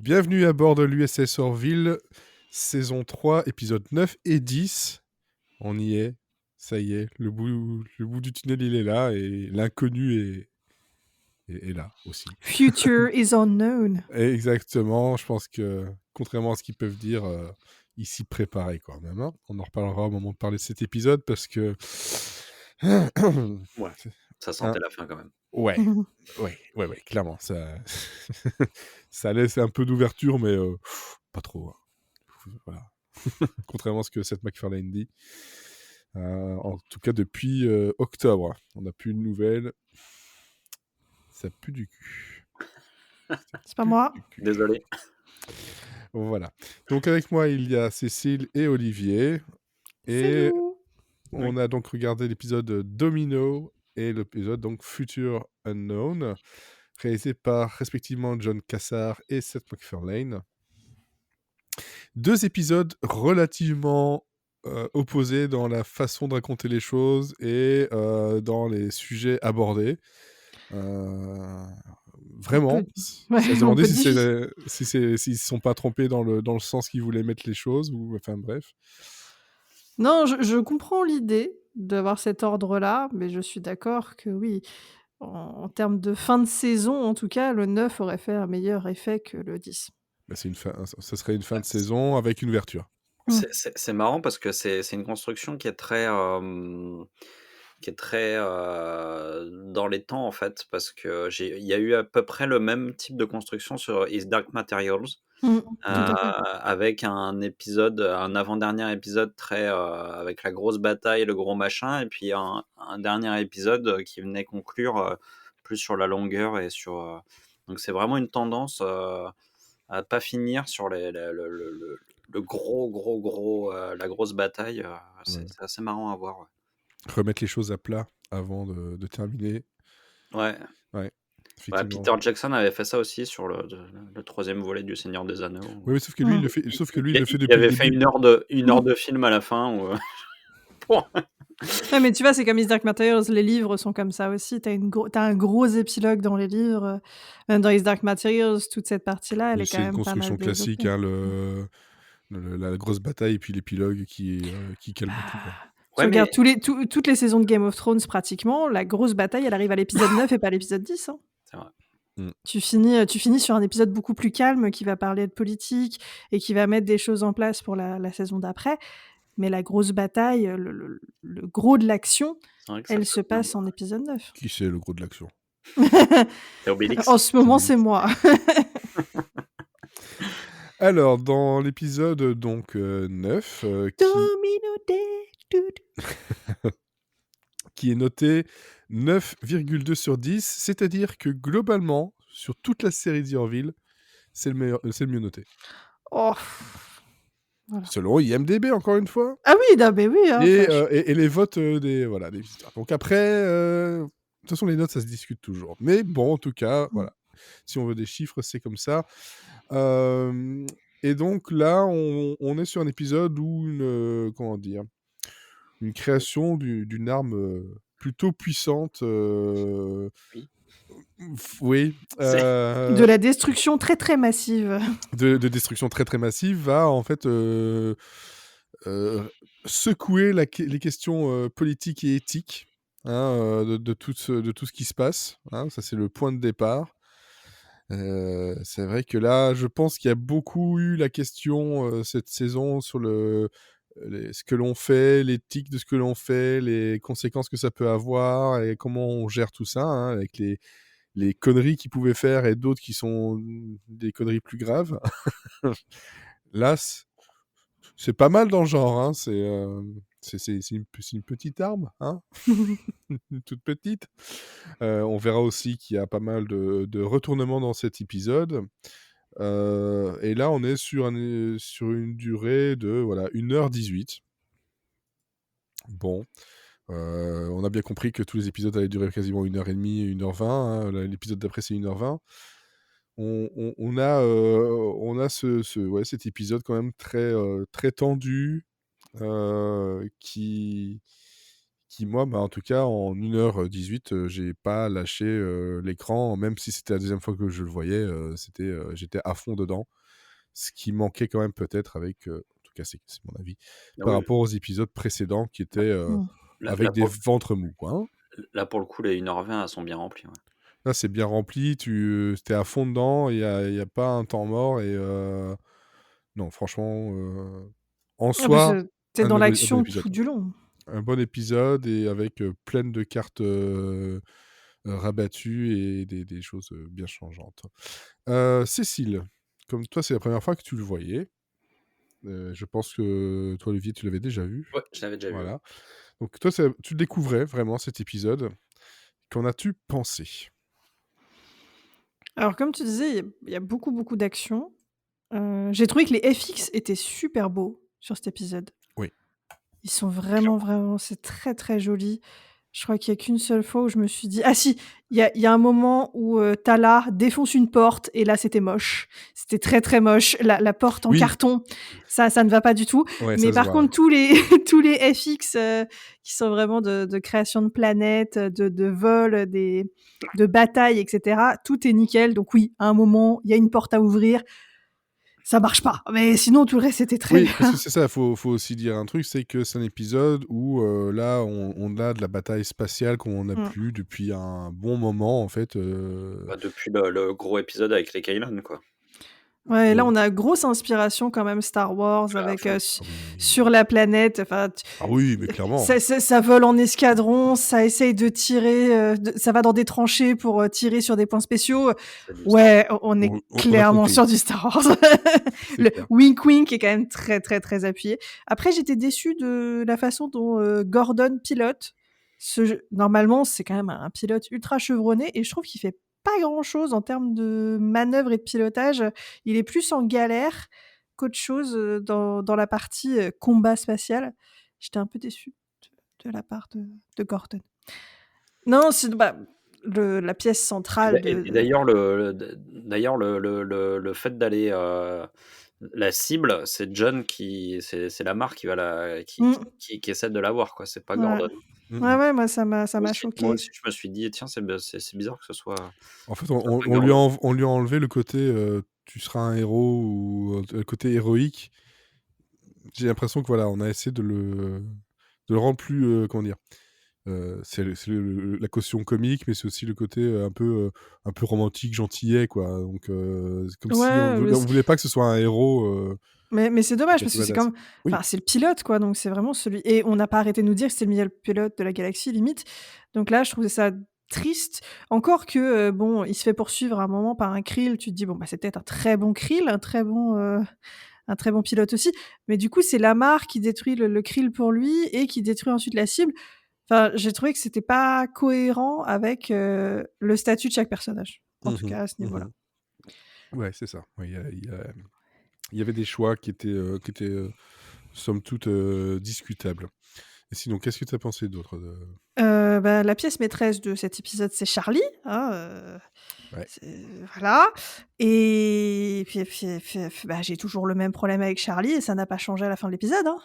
Bienvenue à bord de l'USS Orville, saison 3, épisode 9 et 10. On y est, ça y est, le bout du tunnel il est là et l'inconnu est là aussi. Future is unknown. Exactement, je pense que contrairement à ce qu'ils peuvent dire, ils s'y préparaient quand même. Hein. On en reparlera au moment de parler de cet épisode parce que... Ouais, ça Hein, sentait la fin quand même. ouais, clairement. Ça laisse un peu d'ouverture, mais pas trop. Hein. Voilà. Contrairement à ce que Seth MacFarlane dit. En tout cas, depuis octobre, on n'a plus de nouvelles. Ça pue du cul. C'est pas moi. Désolé. Voilà. Donc avec moi, il y a Cécile et Olivier. C'est Et nous. on a donc regardé l'épisode Domino et l'épisode donc Future Unknown, réalisé par respectivement John Cassar et Seth MacFarlane. Deux épisodes relativement opposés dans la façon de raconter les choses et dans les sujets abordés. Vraiment, Ouais, ça se demandait on peut s'ils ne se sont pas trompés dans le sens qu'ils voulaient mettre les choses, ou enfin bref. Non, je comprends l'idée d'avoir cet ordre-là, mais je suis d'accord que oui, en termes de fin de saison, en tout cas, le 9 aurait fait un meilleur effet que le 10. Bah, ça serait une fin de saison avec une ouverture. C'est marrant parce que c'est une construction qui est très dans les temps en fait, parce que il y a eu à peu près le même type de construction sur His Dark Materials, Tout à fait. avec un épisode, un avant-dernier épisode très avec la grosse bataille, le gros machin, et puis un dernier épisode qui venait conclure plus sur la longueur et sur. Donc c'est vraiment une tendance à pas finir sur le gros la grosse bataille. C'est assez marrant à voir. Remettre les choses à plat avant de terminer. Ouais. Effectivement. Peter Jackson avait fait ça aussi sur le troisième volet du Seigneur des Anneaux. Oui, mais sauf que lui, il le fait depuis le début. Il avait fait une heure de film à la fin. Ouais, mais tu vois, c'est comme His Dark Materials, les livres sont comme ça aussi. T'as un gros épilogue dans les livres. Même dans His Dark Materials, toute cette partie-là, elle est quand C'est une même pas mal construction classique, développée. hein, la grosse bataille et puis l'épilogue qui calme tout. Quoi. Tu regardes toutes les saisons de Game of Thrones, pratiquement, la grosse bataille, elle arrive à l'épisode 9 et pas à l'épisode 10. Hein. C'est vrai. Tu finis sur un épisode beaucoup plus calme qui va parler de politique et qui va mettre des choses en place pour la saison d'après. Mais la grosse bataille, le gros de l'action, elle se passe en épisode 9. Qui c'est le gros de l'action? C'est Obélix. En ce moment, c'est moi. Alors, dans l'épisode donc 9, qui est noté 9,2 sur 10, c'est-à-dire que globalement, sur toute la série d'Orville, c'est le mieux noté. Oh. Voilà. Selon IMDb, encore une fois. Ah oui, mais oui. Hein, et les votes des visiteurs. Donc après, de toute façon, les notes, ça se discute toujours. Mais bon, en tout cas, voilà. Si on veut des chiffres, c'est comme ça. Et donc là, on est sur un épisode où une création d'une arme plutôt puissante. Oui. De la destruction très très massive. De destruction très très massive va en fait secouer les questions politiques et éthiques, hein, de tout ce qui se passe. Hein, ça, c'est le point de départ. C'est vrai que là, je pense qu'il y a beaucoup eu la question cette saison sur ce que l'on fait, l'éthique de ce que l'on fait, les conséquences que ça peut avoir et comment on gère tout ça, hein, avec les conneries qu'ils pouvaient faire et d'autres qui sont des conneries plus graves. Là, c'est pas mal dans le genre. Hein. C'est une petite arme, hein. Une toute petite. On verra aussi qu'il y a pas mal de retournements dans cet épisode. Et là, on est sur une durée de 1h18. Bon. On a bien compris que tous les épisodes allaient durer quasiment 1h30 et 1h20. Hein. L'épisode d'après, c'est 1h20. On a cet épisode quand même très, très tendu, qui qui moi, en tout cas, en 1h18, j'ai pas lâché l'écran, même si c'était la deuxième fois que je le voyais, j'étais à fond dedans. Ce qui manquait quand même peut-être avec, en tout cas c'est mon avis, Ah par oui. rapport aux épisodes précédents qui étaient Là, avec là, des ventres mous, quoi, hein. là, pour le coup, les 1h20, elles sont bien remplies. Ouais. Là, c'est bien rempli, tu es à fond dedans, il y a pas un temps mort et non, franchement, en Ah bah, soi, t'es dans un bon l'action épisode. tout du long. Un bon épisode et avec plein de cartes rabattues et des choses bien changeantes. Cécile, comme toi, c'est la première fois que tu le voyais. Je pense que toi, Olivier, tu l'avais déjà vu. Ouais, je l'avais déjà vu. Voilà. Donc toi, tu découvrais vraiment cet épisode. Qu'en as-tu pensé? Alors, comme tu disais, il y a beaucoup, beaucoup d'action. J'ai trouvé que les FX étaient super beaux sur cet épisode. Oui. Ils sont vraiment, vraiment c'est très, très joli. Je crois qu'il y a qu'une seule fois où je me suis dit ah si, il y a un moment où, Tala défonce une porte et là, c'était moche. C'était très, très moche. La porte en Oui. carton, ça ne va pas du tout. Ouais, Mais ça se par voit, contre, tous les tous les FX, qui sont vraiment de création de planètes, de vol, de bataille et cetera, tout est nickel. Donc oui, à un moment, il y a une porte à ouvrir, ça marche pas. Mais sinon, tout le reste, c'était très Oui, bien. parce que c'est ça, faut aussi dire un truc, c'est que c'est un épisode où là, on a de la bataille spatiale qu'on n'a plus depuis un bon moment, en fait. Bah, depuis le gros épisode avec les Kylon, quoi. Ouais, là, Oui. on a grosse inspiration quand même Star Wars Ah, avec, fond. sur la planète, enfin Ah oui, mais clairement. ça vole en escadron, ça essaye de tirer, ça va dans des tranchées pour, tirer sur des points spéciaux. C'est du Ouais, on est On a clairement compris. sur du Star Wars. C'est Le clair. wink wink est quand même très, très, très appuyé. Après, j'étais déçue de la façon dont, Gordon pilote. Normalement, c'est quand même un pilote ultra chevronné et je trouve qu'il fait pas grand-chose en termes de manœuvre et de pilotage. Il est plus en galère qu'autre chose, dans la partie, combat spatial. J'étais un peu déçue de la part de Gordon. Non, la pièce centrale Et de d'ailleurs, le fait d'aller la cible, c'est John c'est Lamar qui va qui essaie de l'avoir, quoi. C'est pas Ouais. Gordon. Ouais, ouais, moi ça m'a Moi choquée. aussi, je me suis dit: «Tiens, c'est bizarre que ce soit En fait, pas on lui Gordon». on lui a enlevé le côté tu seras un héros ou le côté héroïque. J'ai l'impression que voilà, on a essayé de le rendre plus comment dire, c'est la caution comique, mais c'est aussi le côté un peu romantique, gentillet, quoi. Donc c'est comme si Ouais, mais on voulait pas que ce soit un héros mais c'est dommage parce que c'est badass. comme Oui. enfin, c'est le pilote, quoi, donc c'est vraiment celui et on n'a pas arrêté de nous dire que c'était le meilleur pilote de la galaxie, limite. Donc là, je trouvais ça triste. Encore que, bon, il se fait poursuivre à un moment par un Krill, tu te dis: «Bon, bah, c'est peut-être un très bon Krill, un très bon pilote aussi». Mais du coup, c'est Lamar qui détruit le Krill pour lui et qui détruit ensuite la cible. Enfin, j'ai trouvé que c'était pas cohérent avec, le statut de chaque personnage, en tout cas à ce niveau-là. Ouais, c'est ça. Ouais, il y avait des choix qui étaient somme toute discutables. Et sinon, qu'est-ce que tu as pensé d'autre de... Bah, la pièce maîtresse de cet épisode, c'est Charlie, hein, Ouais. voilà et puis, bah, j'ai toujours le même problème avec Charlie et ça n'a pas changé à la fin de l'épisode, hein.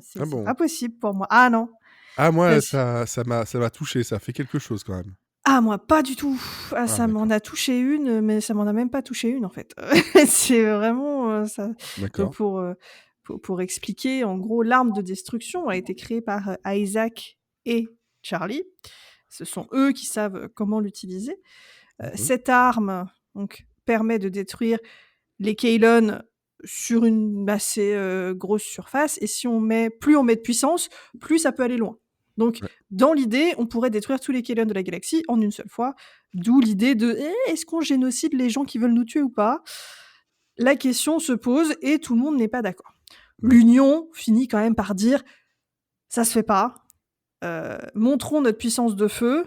C'est Ah bon? pas possible pour moi. Ah non! Ah moi, Si ça m'a touché, ça a fait quelque chose quand même. ah moi, pas du tout! Ah Ah ça m'en d'accord, a touché une, mais ça m'en a même pas touché une, en fait. C'est vraiment, ça donc d'accord. pour expliquer, en gros, l'arme de destruction a été créée par, Isaac et Charlie. Ce sont eux qui savent, comment l'utiliser. Cette arme, donc, permet de détruire les Kaylon sur une assez, grosse surface et si plus on met de puissance, plus ça peut aller loin. Donc Ouais. dans l'idée, on pourrait détruire tous les Kaylon de la galaxie en une seule fois, d'où l'idée de: est-ce qu'on génocide les gens qui veulent nous tuer ou pas?» La question se pose et tout le monde n'est pas d'accord. Ouais. L'Union finit quand même par dire: «Ça se fait pas, montrons notre puissance de feu,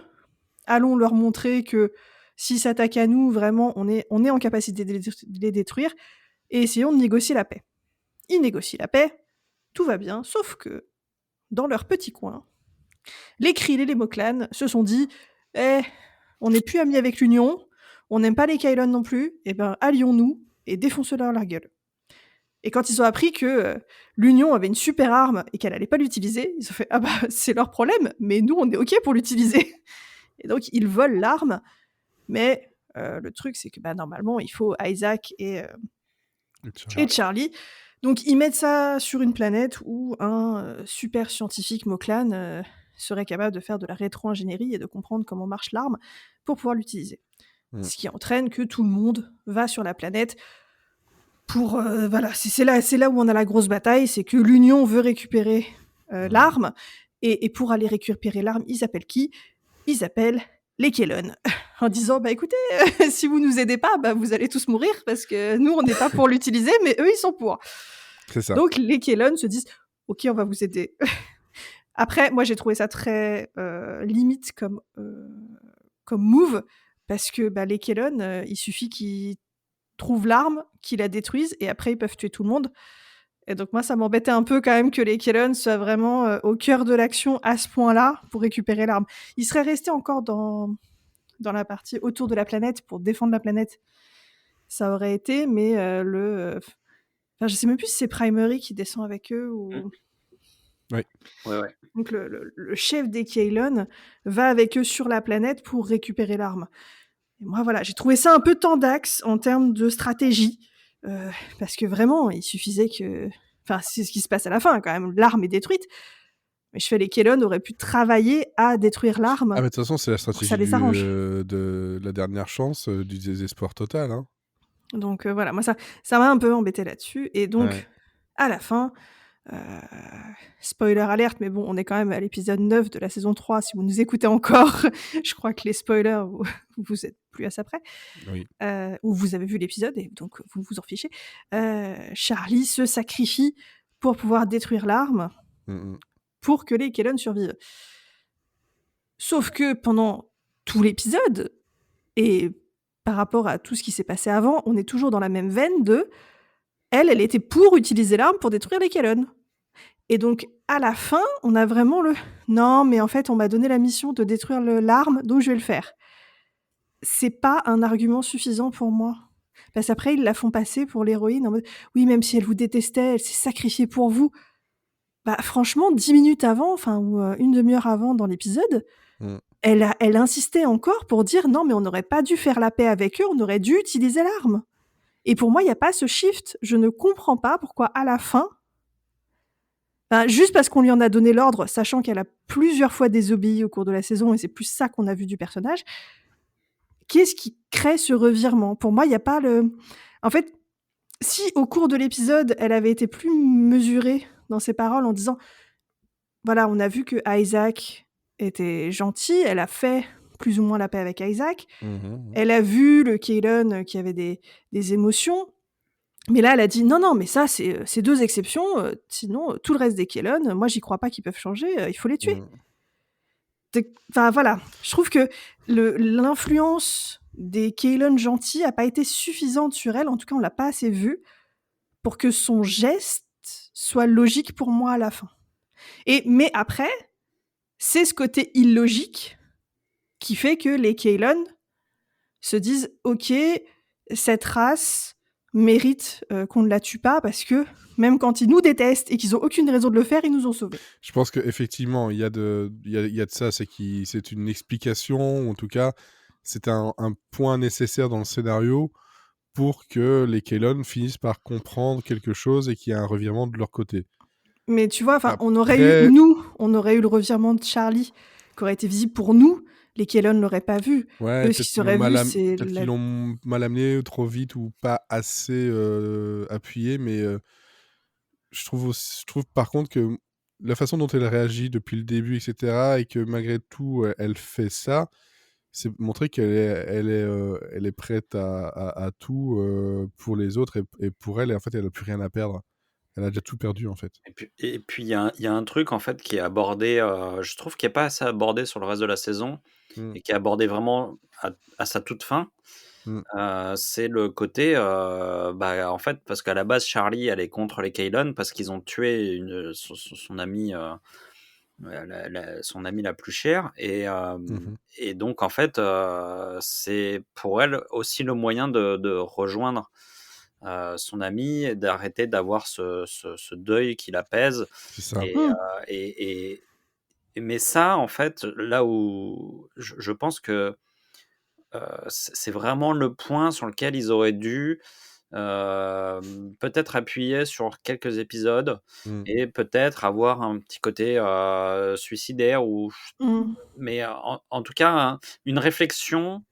allons leur montrer que s'ils s'attaquent à nous, vraiment, on est en capacité de les détruire et essayons de négocier la paix». Ils négocient la paix, tout va bien, sauf que, dans leur petit coin, les Krill et les Moklan se sont dit: «Eh, on n'est plus amis avec l'Union, on n'aime pas les Kylon non plus, eh ben, allions-nous et défonçons-leur la gueule». Et quand ils ont appris que l'Union avait une super arme et qu'elle allait pas l'utiliser, ils ont fait « Ah bah, c'est leur problème, mais nous, on est OK pour l'utiliser !» Et donc, ils volent l'arme, mais le truc, c'est que normalement, il faut Isaac et Charlie. Donc, ils mettent ça sur une planète où un super scientifique Moklan serait capable de faire de la rétro-ingénierie et de comprendre comment marche l'arme pour pouvoir l'utiliser. Ce qui entraîne que tout le monde va sur la planète pour... voilà, c'est là où on a la grosse bataille, c'est que l'Union veut récupérer l'arme, et pour aller récupérer l'arme, ils appellent qui ? Ils appellent les Kaylon, en disant « Bah écoutez, si vous nous aidez pas, vous allez tous mourir, parce que nous, on n'est pas pour l'utiliser, mais eux, ils sont pour. » C'est ça. Donc, les Kaylon se disent « Ok, on va vous aider. » Après, moi, j'ai trouvé ça très limite comme move, parce que les Kaylon, il suffit qu'ils trouvent l'arme, qu'ils la détruisent, et après, ils peuvent tuer tout le monde. Et donc, moi, ça m'embêtait un peu quand même que les Kaylon soient vraiment au cœur de l'action à ce point-là pour récupérer l'arme. Ils seraient restés encore dans la partie autour de la planète pour défendre la planète. Ça aurait été, mais je sais même plus si c'est Primary qui descend avec eux ou... Ouais. Donc, le chef des Kaylon va avec eux sur la planète pour récupérer l'arme. Et moi, voilà, j'ai trouvé ça un peu tendax en termes de stratégie. Parce que vraiment, il suffisait que... Enfin, c'est ce qui se passe à la fin, quand même. L'arme est détruite. Mais je fais les Kaylon auraient pu travailler à détruire l'arme. Ah, mais de toute façon, c'est la stratégie ça les arrange. de la dernière chance, du désespoir total. Hein. Donc voilà, moi, ça m'a un peu embêté là-dessus. Et donc, à la fin... spoiler alerte, mais bon, on est quand même à l'épisode 9 de la saison 3. Si vous nous écoutez encore, je crois que les spoilers, vous êtes plus à ça près. Oui. Ou vous avez vu l'épisode et donc vous vous en fichez. Charlie se sacrifie pour pouvoir détruire l'arme pour que les Kaylon survivent. Sauf que pendant tout l'épisode, et par rapport à tout ce qui s'est passé avant, on est toujours dans la même veine de elle était pour utiliser l'arme pour détruire les Kaylon. Et donc, à la fin, on a vraiment non, mais en fait, on m'a donné la mission de détruire l'arme, donc je vais le faire. C'est pas un argument suffisant pour moi. Parce qu'après, ils la font passer pour l'héroïne en mode oui, même si elle vous détestait, elle s'est sacrifiée pour vous. Franchement, 10 minutes avant, ou une demi-heure avant dans l'épisode, elle insistait encore pour dire non, mais on n'aurait pas dû faire la paix avec eux, on aurait dû utiliser l'arme. Et pour moi, il n'y a pas ce shift. Je ne comprends pas pourquoi à la fin, juste parce qu'on lui en a donné l'ordre, sachant qu'elle a plusieurs fois désobéi au cours de la saison, et c'est plus ça qu'on a vu du personnage, qu'est-ce qui crée ce revirement ? Pour moi, il n'y a pas le... En fait, si au cours de l'épisode, elle avait été plus mesurée dans ses paroles en disant « Voilà, on a vu que Isaac était gentil, elle a fait plus ou moins la paix avec Isaac, elle a vu le Kaylon qui avait des émotions, mais là, elle a dit non, mais ça, c'est 2 exceptions. Sinon, tout le reste des Kaylon, moi, j'y crois pas qu'ils peuvent changer. Il faut les tuer. Enfin, voilà. Je trouve que l'influence des Kaylon gentils a pas été suffisante sur elle. En tout cas, on l'a pas assez vue pour que son geste soit logique pour moi à la fin. Mais après, c'est ce côté illogique qui fait que les Kaylon se disent ok, cette race mérite qu'on ne la tue pas parce que même quand ils nous détestent et qu'ils n'ont aucune raison de le faire, ils nous ont sauvés. Je pense qu'effectivement, il y a de ça, c'est une explication, ou en tout cas, c'est un point nécessaire dans le scénario pour que les Kaylon finissent par comprendre quelque chose et qu'il y ait un revirement de leur côté. Mais tu vois, on aurait eu le revirement de Charlie qui aurait été visible pour nous. Les Kaylon ne l'auraient pas vu. Ouais, eux, ce qu'ils seraient vus, c'est... Peut-être qu'ils l'ont mal amené, trop vite ou pas assez appuyé, mais je trouve par contre que la façon dont elle réagit depuis le début, etc., et que malgré tout, elle fait ça, c'est montrer qu'elle est prête à tout pour les autres et pour elle, et en fait, elle n'a plus rien à perdre. Elle a déjà tout perdu, en fait. Et puis il y a un truc, en fait, qui est abordé, je trouve qu'il n'est pas assez abordé sur le reste de la saison, et qui est abordé vraiment à sa toute fin. C'est le côté, en fait, parce qu'à la base, Charlie, elle est contre les Kaylon parce qu'ils ont tué son amie, son amie la plus chère, et donc, en fait, c'est pour elle aussi le moyen de rejoindre son ami et d'arrêter d'avoir ce deuil qui l'apaise. C'est ça. Et, mais ça, en fait, là où je pense que c'est vraiment le point sur lequel ils auraient dû peut-être appuyer sur quelques épisodes Mmh. et peut-être avoir un petit côté suicidaire mais en tout cas une réflexion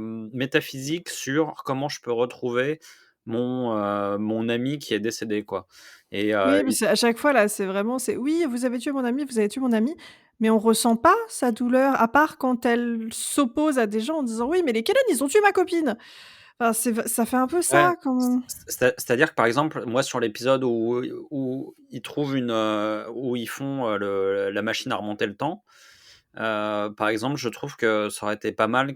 métaphysique sur comment je peux retrouver mon ami qui est décédé, quoi. Et Oui, mais c'est à chaque fois là, c'est vraiment «Oui, vous avez tué mon ami, vous avez tué mon ami», mais on ressent pas sa douleur, à part quand elle s'oppose à des gens en disant: «Oui, mais les Kellen, ils ont tué ma copine!» Enfin, ça fait un peu ouais, ça comme c'est-à-dire que, par exemple, moi, sur l'épisode où ils trouvent où ils font la machine à remonter le temps, par exemple, je trouve que ça aurait été pas mal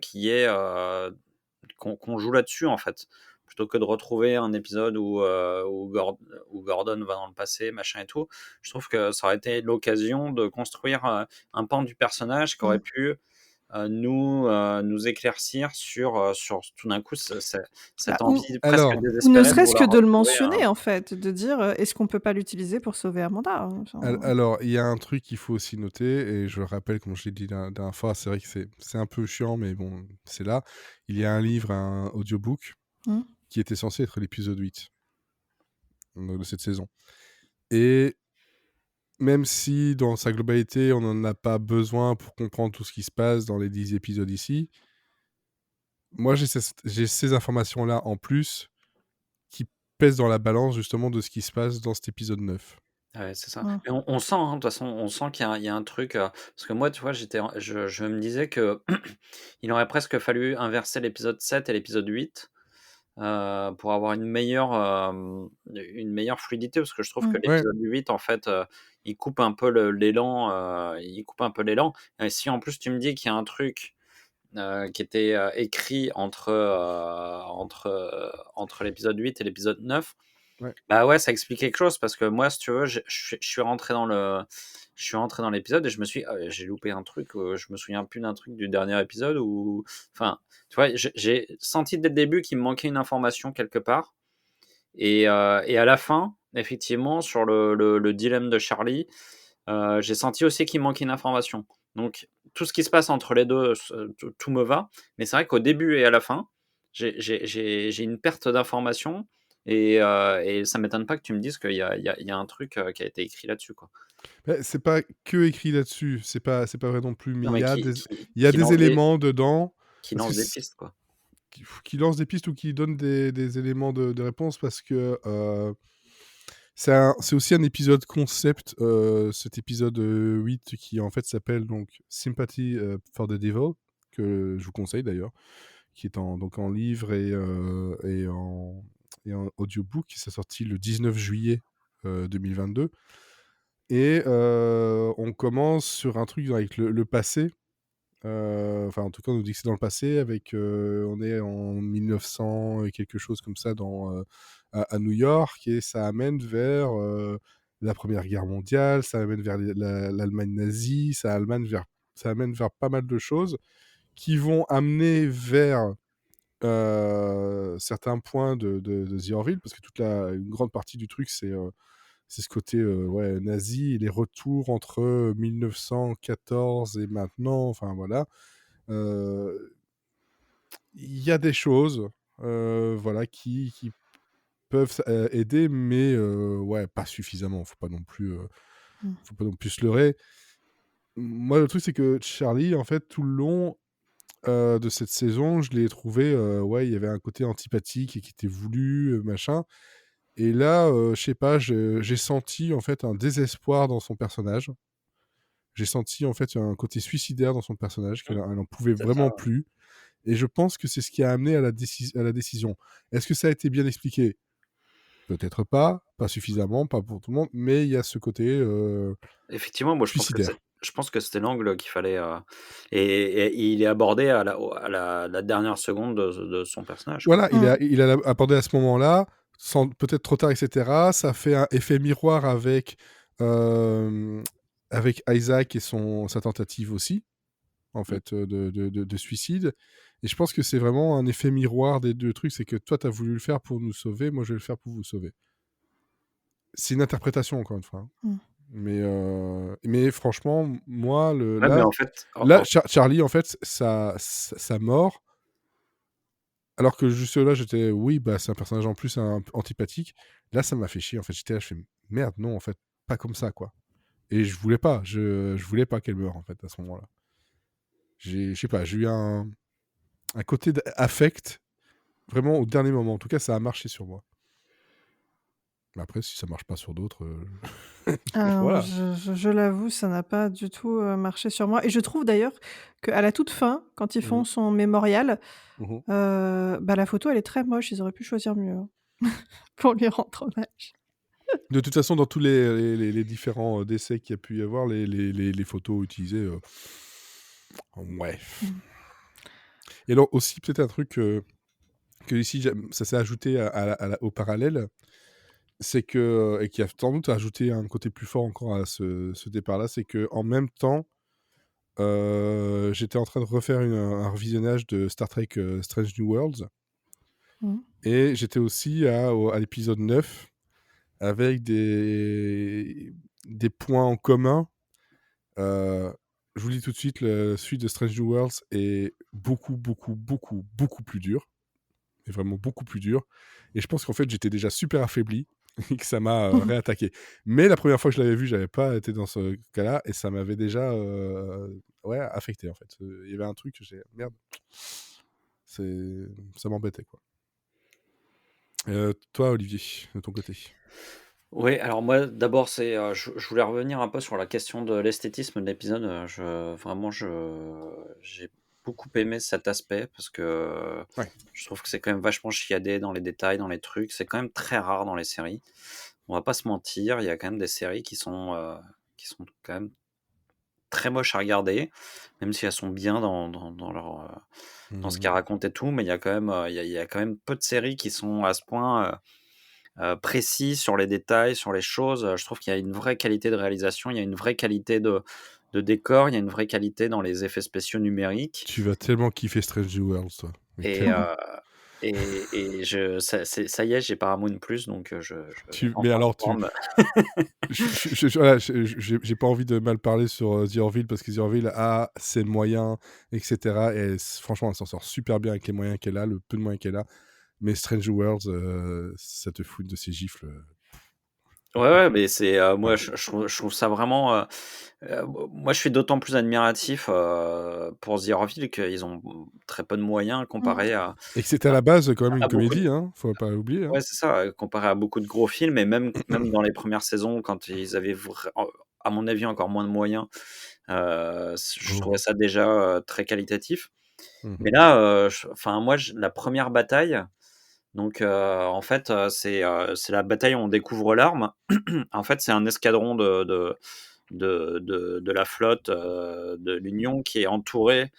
qu'on joue là-dessus, en fait. Plutôt que de retrouver un épisode où Gordon va dans le passé, machin et tout. Je trouve que ça aurait été l'occasion de construire un pan du personnage qui aurait mmh. pu nous éclaircir sur tout d'un coup Bah, cette envie presque Alors, ou ne désespérée de serait-ce que vouloir de le retrouver mentionner en fait, de dire, «Est-ce qu'on peut pas l'utiliser pour sauver Amanda?» Enfin, alors, il y a un truc qu'il faut aussi noter, et je le rappelle, comme je l'ai dit la dernière fois, c'est vrai que c'est un peu chiant, mais bon, c'est là. Il y a un livre, un audiobook, mmh. qui était censé être l'épisode 8 de cette saison. Et même si, dans sa globalité, on n'en a pas besoin pour comprendre tout ce qui se passe dans les 10 épisodes ici, moi, j'ai ces informations-là en plus qui pèsent dans la balance, justement, de ce qui se passe dans cet épisode 9. Ouais, c'est ça. Mmh. Et on sent, hein, de toute façon, on sent qu'il y a un truc, parce que moi, tu vois, je me disais que il aurait presque fallu inverser l'épisode 7 et l'épisode 8 pour avoir une meilleure fluidité, parce que je trouve que Mmh. Ouais, l'épisode 8, en fait, il coupe un peu il coupe un peu l'élan. Et si en plus tu me dis qu'il y a un truc qui était écrit entre l'épisode 8 et l'épisode 9, ouais. bah ouais, ça explique quelque chose, parce que moi, si tu veux, je suis rentré dans l'épisode et je me suis j'ai loupé un truc, je me souviens plus d'un truc du dernier épisode, ou enfin, tu vois, j'ai senti dès le début qu'il me manquait une information quelque part. Et à la fin, effectivement, sur le dilemme de Charlie, j'ai senti aussi qu'il manquait une information. Donc tout ce qui se passe entre les deux, tout me va. Mais c'est vrai qu'au début et à la fin, j'ai une perte d'information, et ça m'étonne pas que tu me dises qu'il y a un truc qui a été écrit là-dessus, quoi. Bah, c'est pas que écrit là-dessus, c'est pas vrai non plus, mais Non, mais il y a des éléments dedans, qui parce que lance des pistes, quoi. qui lancent des pistes ou qui donnent des éléments de réponse, parce que c'est aussi un épisode concept, cet épisode 8, qui en fait s'appelle donc Sympathy for the Devil, que je vous conseille d'ailleurs, qui est donc en livre et en audiobook, qui s'est sorti le 19 juillet 2022. Et on commence sur un truc avec le passé. Enfin, en tout cas, on nous dit que c'est dans le passé, avec on est en 1900 et quelque chose comme ça, à New York, et ça amène vers la Première Guerre mondiale, ça amène vers l'Allemagne nazie, ça amène vers pas mal de choses qui vont amener vers certains points de The Orville, parce que une grande partie du truc, c'est ce côté ouais, nazi, et les retours entre 1914 et maintenant, enfin voilà. Il y a des choses voilà, qui peuvent aider, mais ouais, pas suffisamment. Mmh. Faut pas non plus se leurrer. Moi, le truc, c'est que Charlie, en fait, tout le long de cette saison, je l'ai trouvé, ouais, il y avait un côté antipathique et qui était voulu, machin. Et là, je sais pas, j'ai senti en fait un désespoir dans son personnage. J'ai senti en fait un côté suicidaire dans son personnage, Mmh, qu'elle en pouvait c'est ça, vraiment ouais. plus. Et je pense que c'est ce qui a amené à à la décision. Est-ce que ça a été bien expliqué? Peut-être pas, pas suffisamment, pas pour tout le monde, mais il y a ce côté Effectivement, moi, suicidaire. je pense que c'était l'angle qu'il fallait, et il est abordé à la dernière seconde de son personnage, quoi. Voilà, Mmh. il a abordé à ce moment-là, sans peut-être trop tard, et cetera. Ça fait un effet miroir avec, avec Isaac et sa tentative aussi. en fait, de suicide. Et je pense que c'est vraiment un effet miroir des deux trucs. C'est que toi, tu as voulu le faire pour nous sauver, moi, je vais le faire pour vous sauver. C'est une interprétation, encore une fois. Mm. Mais franchement, moi, Ouais, mais en fait, Charlie, en fait, sa mort, alors que juste là, j'étais, oui, bah, c'est un personnage en plus antipathique. Là, ça m'a fait chier. En fait, j'étais là, je fais, merde, non, en fait, pas comme ça, quoi. Et je voulais pas qu'elle meure, en fait, à ce moment-là. Je sais pas, j'ai eu un côté d'affect, vraiment au dernier moment. En tout cas, ça a marché sur moi. Mais après, si ça marche pas sur d'autres, voilà. Je l'avoue, ça n'a pas du tout marché sur moi. Et je trouve d'ailleurs qu'à la toute fin, quand ils font son mémorial, bah, la photo, elle est très moche. Ils auraient pu choisir mieux pour lui rendre hommage. De toute façon, dans tous les différents décès qu'il y a pu y avoir, les photos utilisées, ouais. Et alors aussi, peut-être un truc que ici, ça s'est ajouté au parallèle, c'est que, et qui a sans doute ajouté un côté plus fort encore à ce départ-là, c'est qu'en même temps, j'étais en train de refaire un revisionnage de Star Trek Strange New Worlds. Et j'étais aussi à l'épisode 9 avec des points en commun. Je vous le dis tout de suite, la suite de Strange New Worlds est beaucoup, beaucoup, beaucoup, beaucoup plus dure. Et vraiment beaucoup plus dure. Et je pense qu'en fait, j'étais déjà super affaibli et que ça m'a réattaqué. Mais la première fois que je l'avais vu, j'avais pas été dans ce cas-là et ça m'avait déjà affecté, en fait. Il y avait un truc que j'ai... Merde. Ça m'embêtait, quoi. Toi, Olivier, de ton côté. Oui, alors moi, d'abord, je voulais revenir un peu sur la question de l'esthétisme de l'épisode. Vraiment, j'ai beaucoup aimé cet aspect parce que je trouve que c'est quand même vachement chiadé dans les détails, dans les trucs. C'est quand même très rare dans les séries. On va pas se mentir, il y a quand même des séries qui sont quand même très moches à regarder, même si elles sont bien dans leur dans ce qu'elles racontent et tout, mais il y a quand même il y a quand même peu de séries qui sont à ce point précis sur les détails, sur les choses. Je trouve qu'il y a une vraie qualité de réalisation, il y a une vraie qualité de décor, il y a une vraie qualité dans les effets spéciaux numériques. Tu vas tellement kiffer Strange New Worlds, toi. Et ça y est, j'ai Paramount Plus, donc mais alors, j'ai pas envie de mal parler sur The Orville parce que The Orville a ses moyens, etc. Et franchement, elle s'en sort super bien avec les moyens qu'elle a, le peu de moyens qu'elle a. Mais Strange Worlds, ça te fout de ses gifles. Ouais, mais c'est moi, je trouve ça vraiment. Moi, je suis d'autant plus admiratif pour The Orville qu'ils ont très peu de moyens comparé à. Et que c'était à la base quand même une comédie, hein, faut pas l'oublier. Hein. Ouais, c'est ça, comparé à beaucoup de gros films, et même dans les premières saisons, quand ils avaient, à mon avis, encore moins de moyens, je trouvais ça déjà très qualitatif. Mais là, moi, la première bataille. Donc, en fait, c'est la bataille où on découvre l'arme. En fait, c'est un escadron de la flotte de l'Union qui est entouré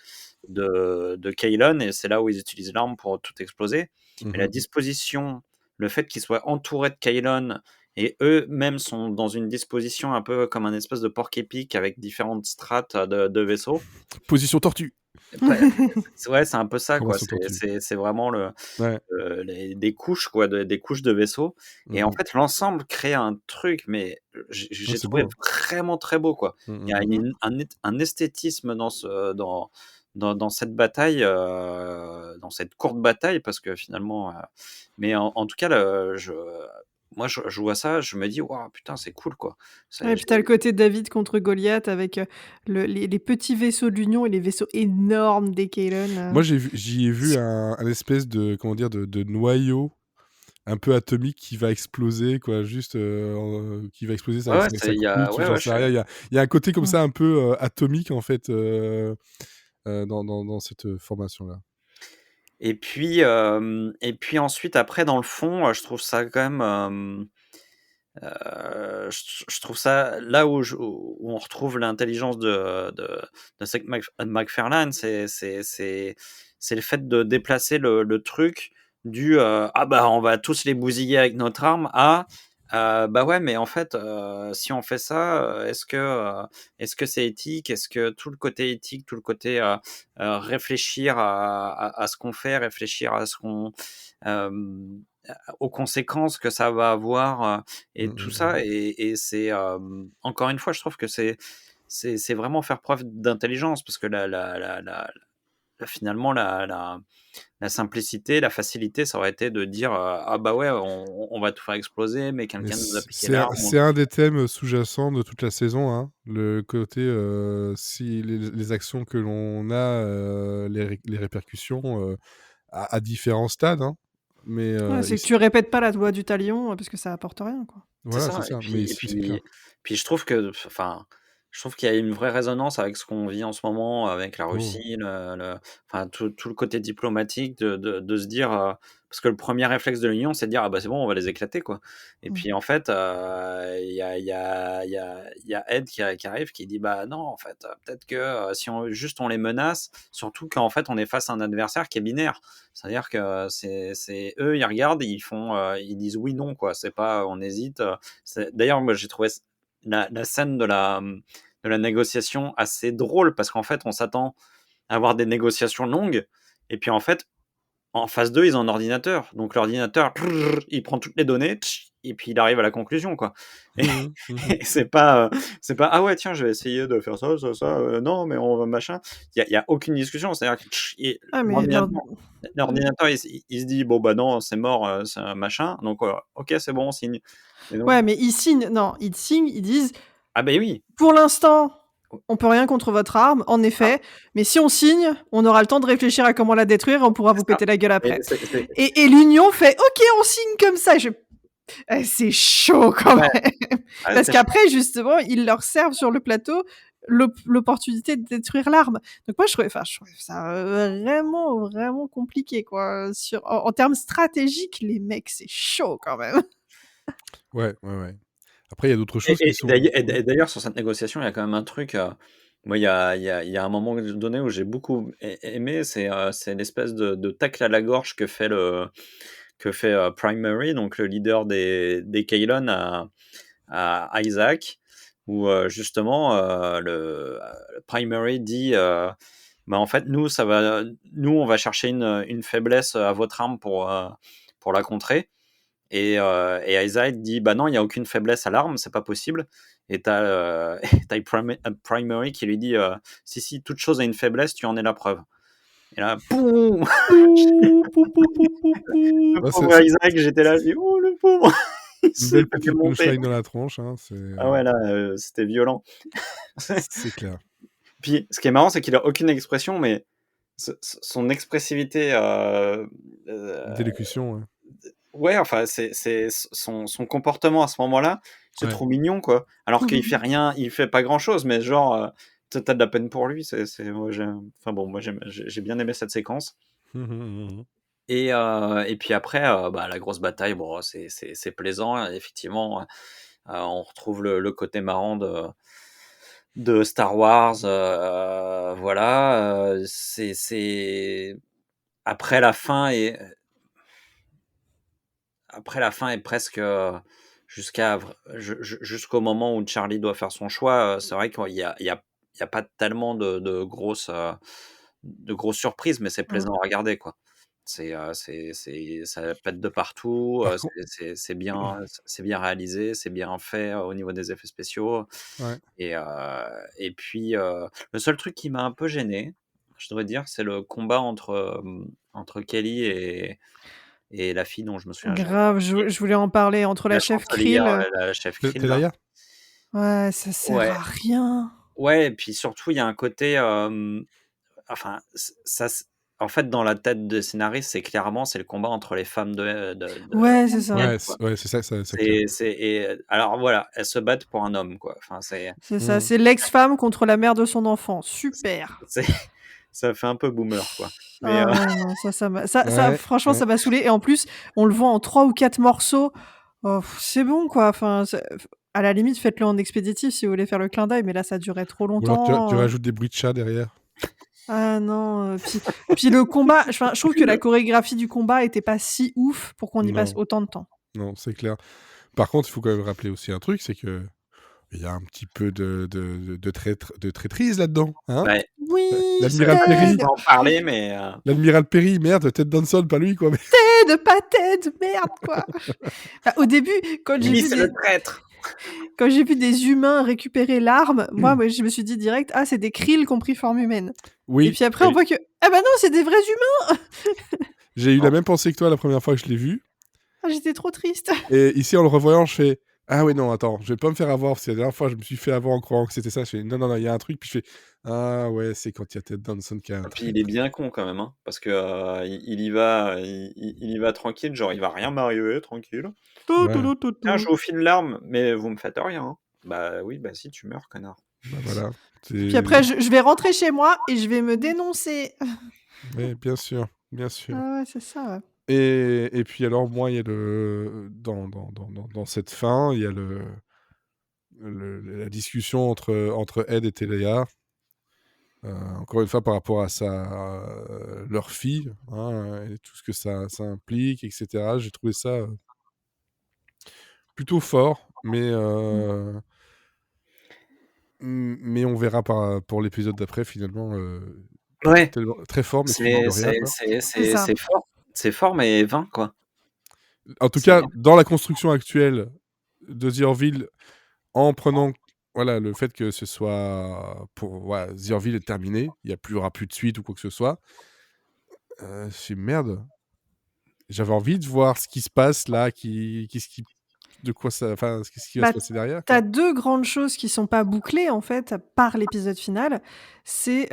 de Kaylon, et c'est là où ils utilisent l'arme pour tout exploser. Mais la disposition, le fait qu'ils soient entourés de Kaylon et eux-mêmes sont dans une disposition un peu comme un espèce de porc-épic avec différentes strates de vaisseaux. Position tortue. Ouais, c'est un peu ça, quoi. C'est vraiment des couches, quoi, des couches de vaisseaux. Et en fait, l'ensemble crée un truc, mais j'ai trouvé vraiment très beau, quoi. Il y a un esthétisme dans cette bataille, dans cette courte bataille, parce que finalement. Mais en tout cas, moi, je vois ça, je me dis, waouh, putain, c'est cool, quoi. Et puis t'as le côté David contre Goliath avec les petits vaisseaux de l'Union et les vaisseaux énormes des Kaylon. Moi, j'y ai vu un espèce de, comment dire, de noyau un peu atomique qui va exploser, quoi, juste qui va exploser sa croûte, il y a un côté comme ça un peu atomique, en fait, dans cette formation-là. Et puis ensuite, après, dans le fond, je trouve ça quand même. Je trouve ça là où on retrouve l'intelligence de Seth MacFarlane, c'est le fait de déplacer le truc du ah bah on va tous les bousiller avec notre arme à Bah ouais, mais en fait, si on fait ça, est-ce que c'est éthique? Est-ce que tout le côté éthique, tout le côté, réfléchir à ce qu'on fait, réfléchir à ce qu'on, aux conséquences que ça va avoir, et Mmh, tout mmh, mmh. ça, et c'est, encore une fois, je trouve que c'est vraiment faire preuve d'intelligence, parce que finalement, la simplicité, la facilité, ça aurait été de dire, ah bah ouais, on va tout faire exploser, mais Mais quelqu'un nous a piqué c'est un l'arme. c'est un des thèmes sous-jacents de toute la saison, hein. Le côté, si les actions que l'on a, les répercussions, à différents stades, hein. Mais, Ouais, c'est que ici tu répètes pas la loi du talion, parce que ça apporte rien, quoi. C'est voilà, c'est ça, et ça. Mais puis et ici, c'est clair. puis je trouve que, enfin, je trouve qu'il y a une vraie résonance avec ce qu'on vit en ce moment, avec la Oh! Russie, enfin tout le côté diplomatique de se dire, parce que le premier réflexe de l'Union, c'est de dire: «Ah bah, c'est bon, on va les éclater, quoi», et Mmh. puis en fait, il y a Ed qui arrive, qui dit: «Bah non, en fait, peut-être que, si on les menace», surtout qu'en fait, on est face à un adversaire qui est binaire. C'est-à-dire que c'est eux, ils regardent, ils font, ils disent: «Oui, non», quoi. C'est pas, on hésite, d'ailleurs, moi, j'ai trouvé la scène de la négociation assez drôle, parce qu'en fait, on s'attend à avoir des négociations longues, et puis en fait, en phase 2, ils ont un ordinateur. Donc l'ordinateur, il prend toutes les données, et puis il arrive à la conclusion, quoi. Et, Mmh mh. Mmh. et c'est pas, ah ouais, tiens, je vais essayer de faire ça, ça, ça, non, mais on va machin. Il y a aucune discussion. C'est-à-dire que Ah mais l'ordinateur, il se dit, bon, bah non, c'est mort, c'est un machin. Donc, ok, c'est bon, on signe. Et donc, ouais, mais ils signent non, ils signent, ils disent: ah ben oui. «Pour l'instant, on peut rien contre votre arme, en Ah, effet, mais si on signe, on aura le temps de réfléchir à comment la détruire et on pourra c'est vous ça. péter la gueule Et après». c'est Et l'Union fait: «OK, on signe comme ça». C'est chaud quand ouais, même. ouais, Parce c'est chaud. qu'après justement, ils leur servent sur le plateau l'opportunité de détruire l'arme. Donc moi je trouvais ça, vraiment, vraiment compliqué quoi, en termes stratégiques, les mecs, c'est chaud quand même. Ouais, ouais, ouais. Après, il y a d'autres Et, choses qui et sont d'ailleurs, mmh. sur cette négociation, il y a quand même un truc. Moi, il y a un moment donné où j'ai beaucoup aimé, c'est l'espèce de tacle à la gorge que fait Primary, donc le leader des Kaylon, à Isaac, où justement le Primary dit, bah, en fait, nous, on va chercher une faiblesse à votre arme pour la contrer. Et Isaac dit: «Bah non, il y a aucune faiblesse à l'arme, c'est pas possible», et tu Primary qui lui dit, «Si, si, toute chose a une faiblesse, tu en es la preuve», et là, boum! Pou, pou, pou, pou, pou, pou. Le Ouais, pauvre Isaac, j'étais là, je dis: «Oh le pauvre!» Il une s'est belle fait petite monter. punchline dans la tronche, hein, Ah ouais, là, c'était violent. c'est clair. Puis ce qui est marrant, c'est qu'il a aucune expression, mais son expressivité, heu, D'élocution, ouais. ouais, enfin, c'est son comportement à ce moment-là, c'est Ouais. trop mignon, quoi. Alors qu'il fait rien, il fait pas grand-chose, mais genre, tu as de la peine pour lui. Moi, enfin bon, moi j'ai bien aimé cette séquence. Mmh mh, mmh mh. Et puis après, bah, la grosse bataille, bon, c'est plaisant, effectivement. On retrouve le côté marrant de Star Wars, voilà. C'est après la fin est presque, jusqu'au moment où Charlie doit faire son choix, c'est vrai qu'il y a pas tellement de grosses surprises, mais c'est Mmh. plaisant à regarder, quoi. Ça pète de partout, Par contre c'est bien réalisé, c'est bien fait, au niveau des effets spéciaux, ouais. et heu et puis, le seul truc qui m'a un peu gêné, je devrais dire, c'est le combat entre Kelly et la fille dont je me souviens jamais. Grave, je voulais en parler entre la La chef chancelière, Krill, la chef Krill, là. Telaya? ouais, ça sert Ouais, à rien. ouais, et puis surtout, il y a un côté, enfin, en fait, dans la tête des scénaristes, c'est le combat entre les femmes de Ouais, c'est ça. Ed, Ouais, quoi. ouais, c'est ça, ça claque. Alors voilà, elles se battent pour un homme, quoi. Enfin, C'est ça, Mmh. c'est l'ex-femme contre la mère de son enfant. Super. c'est ça fait un peu boomer, quoi. Mais, Ah ouais, non, ça Ouais, franchement, ouais. ça m'a saoulée et en plus, on le voit en 3 ou 4 morceaux. Oh, c'est bon, quoi, enfin, à la limite, faites-le en expéditif si vous voulez faire le clin d'œil, mais là, ça durait trop Ou alors tu longtemps. rajoutes des bruits de chat derrière. Ah non, puis le combat, je trouve que la chorégraphie du combat était pas si ouf pour qu'on y passe Non, autant de temps. non, c'est clair. Par contre, il faut quand même rappeler aussi un truc, c'est que il y a un petit peu de traîtrise là-dedans. Hein Ouais. Oui, L'Admiral Ted. Perry. On va en parler, mais L'Admiral Perry, merde, Ted Danson, pas lui, quoi. Mais... Ted, pas Ted, merde, quoi. Bah, au début, quand j'ai lui, vu c'est le traître. quand j'ai vu des humains récupérer l'arme, moi, je me suis dit direct, ah, c'est des Krill qui ont pris forme humaine. Oui. Et puis après, on voit que, ah bah non, c'est des vrais humains. J'ai eu la même pensée que toi la première fois que je l'ai vu. Ah, j'étais trop triste. Et ici, en le revoyant, je fais ah oui, non, attends, je vais pas me faire avoir. Parce que la dernière fois, je me suis fait avoir en croyant que c'était ça. Je fais non, il y a un truc. Puis je fais ah ouais, c'est quand il y a Ted Danson qui a un Et truc. puis il est bien con quand même, hein, parce que il y va, il y va tranquille, genre il va rien m'arriver, tranquille. Ouais. Tiens, je vous file l'arme, mais vous me faites rien. Hein. Bah oui, bah si, tu meurs, connard. Bah voilà. Puis après, je vais rentrer chez moi et je vais me dénoncer. Oui, bien sûr, bien sûr. Ah ouais, c'est ça. Ouais. Et puis alors, moi, il y a dans cette fin, il y a la discussion entre Ed et Téléa. Encore une fois, par rapport à leur fille, hein, et tout ce que ça implique, etc. J'ai trouvé ça plutôt fort, mais on verra pour l'épisode d'après, finalement, Ouais. très fort, mais suivi de rien. C'est fort. C'est fort, mais vain, quoi. En tout cas, dans la construction actuelle de The Orville, en prenant le fait que ce soit The Orville est terminé, il n'y aura plus de suite ou quoi que ce soit, c'est merde. J'avais envie de voir ce qui se passe là, qu'est-ce qui va se passer derrière. T'as deux grandes choses qui sont pas bouclées en fait par l'épisode final. C'est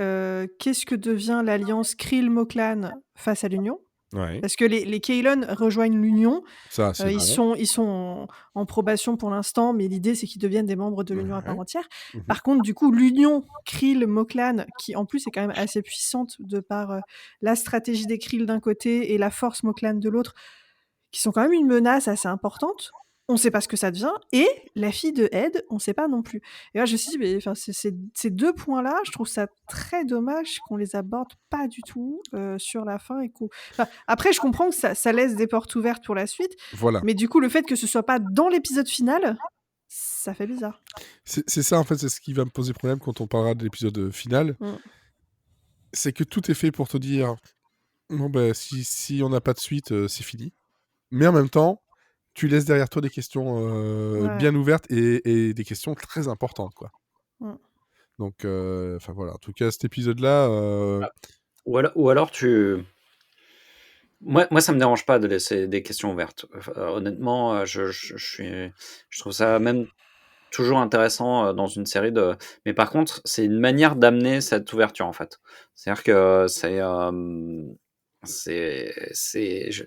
qu'est-ce que devient l'alliance Krill-Moklan face à l'Union. Ouais. Parce que les Kaylon rejoignent l'Union. Ça, c'est ils sont en probation pour l'instant, mais l'idée c'est qu'ils deviennent des membres de l'Union à part entière. Par contre, du coup, l'Union Krill-Moklan, qui en plus est quand même assez puissante de par la stratégie des Krill d'un côté et la force Moklan de l'autre, qui sont quand même une menace assez importante. On ne sait pas ce que ça devient. Et la fille de Ed, on ne sait pas non plus. Et là, je me suis dit, mais, ces deux points-là, je trouve ça très dommage qu'on les aborde pas du tout sur la fin. Après, je comprends que ça laisse des portes ouvertes pour la suite. Voilà. Mais du coup, le fait que ce soit pas dans l'épisode final, ça fait bizarre. C'est ça, en fait, c'est ce qui va me poser problème quand on parlera de l'épisode final. C'est que tout est fait pour te dire, bon, ben, si on n'a pas de suite, c'est fini. Mais en même temps, tu laisses derrière toi des questions bien ouvertes et des questions très importantes, quoi. Donc, voilà. En tout cas, cet épisode-là... Ou alors tu... Moi, ça me dérange pas de laisser des questions ouvertes. Honnêtement, je trouve ça même toujours intéressant dans une série de... Mais par contre, c'est une manière d'amener cette ouverture, en fait. C'est-à-dire que je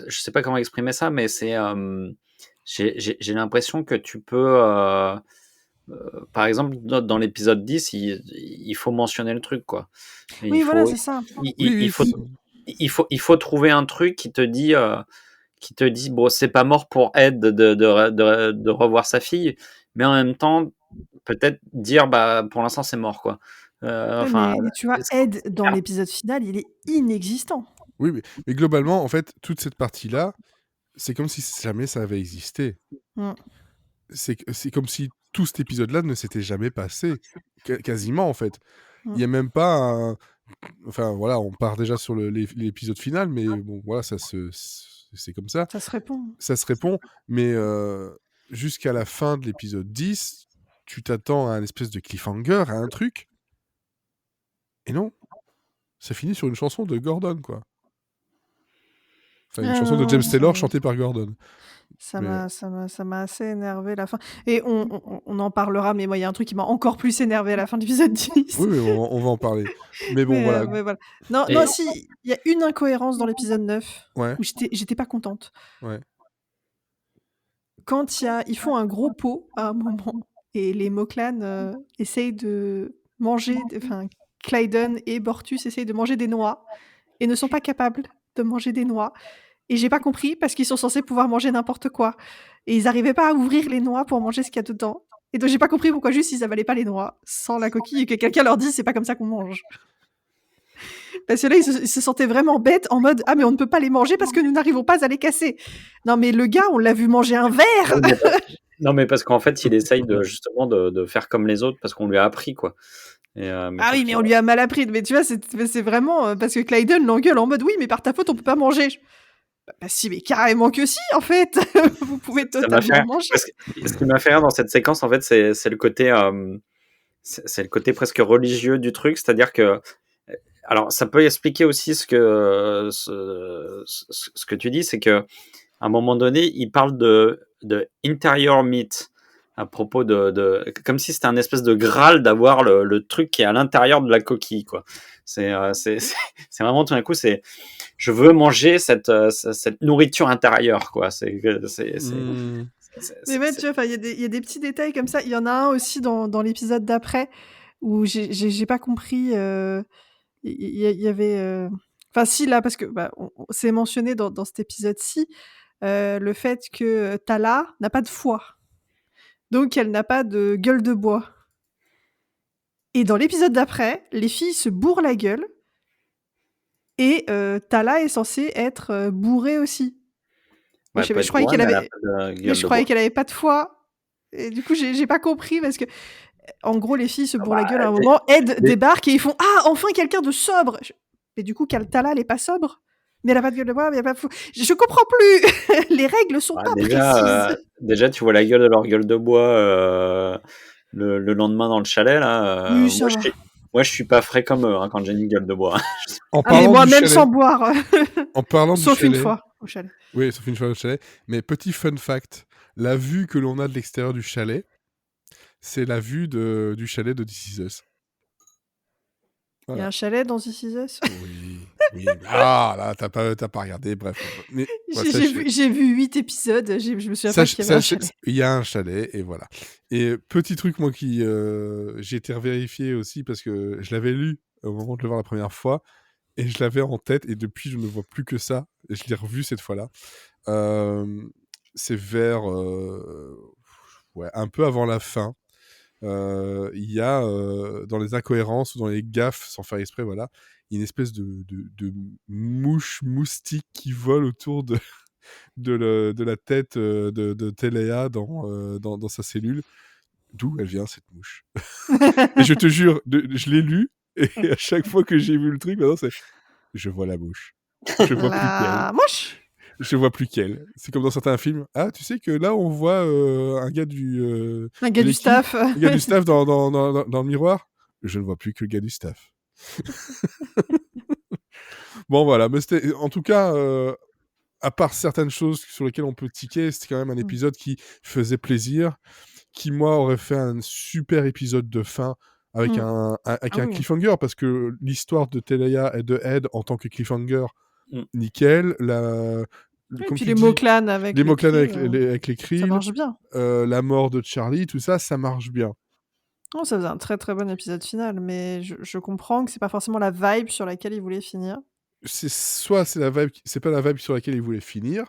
sais pas comment exprimer ça, mais j'ai l'impression que tu peux par exemple dans l'épisode 10 il faut mentionner le truc, quoi. Oui, voilà, c'est ça. Il faut trouver un truc qui te dit bon, c'est pas mort pour Ed de revoir sa fille, mais en même temps peut-être dire bah pour l'instant c'est mort, quoi. Mais tu vois, Ed dans l'épisode final, il est inexistant. Oui, mais globalement, en fait, toute cette partie-là, c'est comme si jamais ça avait existé. C'est comme si tout cet épisode-là ne s'était jamais passé. Quasiment, en fait. Il n'y a même pas un... Enfin, voilà, on part déjà sur l'épisode final, mais bon, voilà, c'est comme ça. Ça se répond. Ça se répond, mais jusqu'à la fin de l'épisode 10, tu t'attends à un espèce de cliffhanger, à un truc. Et non, ça finit sur une chanson de Gordon, quoi. Enfin, une chanson de James Taylor chantée par Gordon. Ça m'a assez énervé la fin. Et on en parlera, mais moi, il y a un truc qui m'a encore plus énervé à la fin de l'épisode 10. Oui, mais on va en parler. Mais bon, voilà. voilà. Non, si, il y a une incohérence dans l'épisode 9 où j'étais pas contente. Ouais. Quand ils font un gros pot à un moment, et les Moklan essayent de manger... Enfin, Clydon et Bortus essayent de manger des noix, et ne sont pas capables de manger des noix. Et j'ai pas compris, parce qu'ils sont censés pouvoir manger n'importe quoi. Et ils arrivaient pas à ouvrir les noix pour manger ce qu'il y a dedans. Et donc j'ai pas compris pourquoi juste ils avalaient pas les noix sans la coquille et que quelqu'un leur dise c'est pas comme ça qu'on mange. Parce que là, il se sentait vraiment bête en mode « Ah, mais on ne peut pas les manger parce que nous n'arrivons pas à les casser. » Non, mais le gars, on l'a vu manger un verre. Non, mais parce qu'en fait, il essaye justement de faire comme les autres parce qu'on lui a appris, quoi. Ah oui, mais on lui a mal appris. Mais tu vois, c'est vraiment parce que Clayton l'engueule en mode « Oui, mais par ta faute, on peut pas manger. » Bah si, mais carrément que si, en fait. Vous pouvez totalement manger. Ce qui m'a fait rire dans cette séquence, en fait, c'est le côté... c'est le côté presque religieux du truc, c'est-à-dire que... Alors, ça peut expliquer aussi ce que tu dis, c'est que à un moment donné, il parle de interior meat à propos comme si c'était un espèce de graal d'avoir le truc qui est à l'intérieur de la coquille, quoi. C'est vraiment tout d'un coup, je veux manger cette nourriture intérieure, quoi. Mais ouais, tu vois, il y a des petits détails comme ça. Il y en a un aussi dans l'épisode d'après où j'ai pas compris. Il y avait. Enfin, si, là, parce que c'est mentionné dans cet épisode-ci, le fait que Tala n'a pas de foie. Donc, elle n'a pas de gueule de bois. Et dans l'épisode d'après, les filles se bourrent la gueule. Et Tala est censée être bourrée aussi. Ouais, je croyais qu'elle avait pas de foie. Et du coup, j'ai pas compris parce que, en gros, les filles se bourrent la gueule à un moment. Ed débarque et ils font « Ah, enfin quelqu'un de sobre !» Mais du coup, Tala, elle est pas sobre. Mais elle a pas de gueule de bois, mais elle a pas de foie. Je comprends plus. Les règles sont pas précises. Déjà, tu vois la gueule de leur gueule de bois le lendemain dans le chalet, là. Oui, moi, je suis pas frais comme eux quand j'ai une gueule de bois. Mais moi, même sans boire. En parlant sauf du chalet. Une fois au chalet. Oui, sauf une fois au chalet. Mais petit fun fact, la vue que l'on a de l'extérieur du chalet, c'est la vue du chalet de This Is Us. Voilà. Il y a un chalet dans This Is Us ? Oui. Ah, là, t'as pas regardé, bref. Mais, j'ai vu 8 épisodes, je me souviens pas qu'il y avait un chalet. Il y a un chalet, et voilà. Et petit truc, moi, qui j'ai été revérifié aussi, parce que je l'avais lu au moment de le voir la première fois, et je l'avais en tête, et depuis, je ne vois plus que ça, et je l'ai revu cette fois-là. C'est vers... un peu avant la fin. Il y a dans les incohérences ou dans les gaffes, sans faire exprès, voilà, une espèce de mouche moustique qui vole autour de la tête de Téléa dans sa cellule. D'où elle vient, cette mouche? Et je te jure, je l'ai lu, et à chaque fois que j'ai vu le truc, maintenant, c'est je vois la mouche. Je vois plus qu'elle. Mouche. Je vois plus qu'elle. C'est comme dans certains films. Ah, tu sais que là, on voit un gars du... un gars du staff. Un gars du staff dans le miroir. Je ne vois plus que le gars du staff. Bon, voilà. Mais c'était, en tout cas, à part certaines choses sur lesquelles on peut tiquer, c'était quand même un épisode qui faisait plaisir, qui, moi, aurait fait un super épisode de fin avec un cliffhanger, parce que l'histoire de Téléa et de Ed en tant que cliffhanger, nickel. Et puis les mots-clans avec les Krill, ça marche bien. La mort de Charlie, tout ça, ça marche bien. Non, ça faisait un très très bon épisode final, mais je comprends que c'est pas forcément la vibe sur laquelle il voulait finir. C'est la vibe, c'est pas la vibe sur laquelle il voulait finir.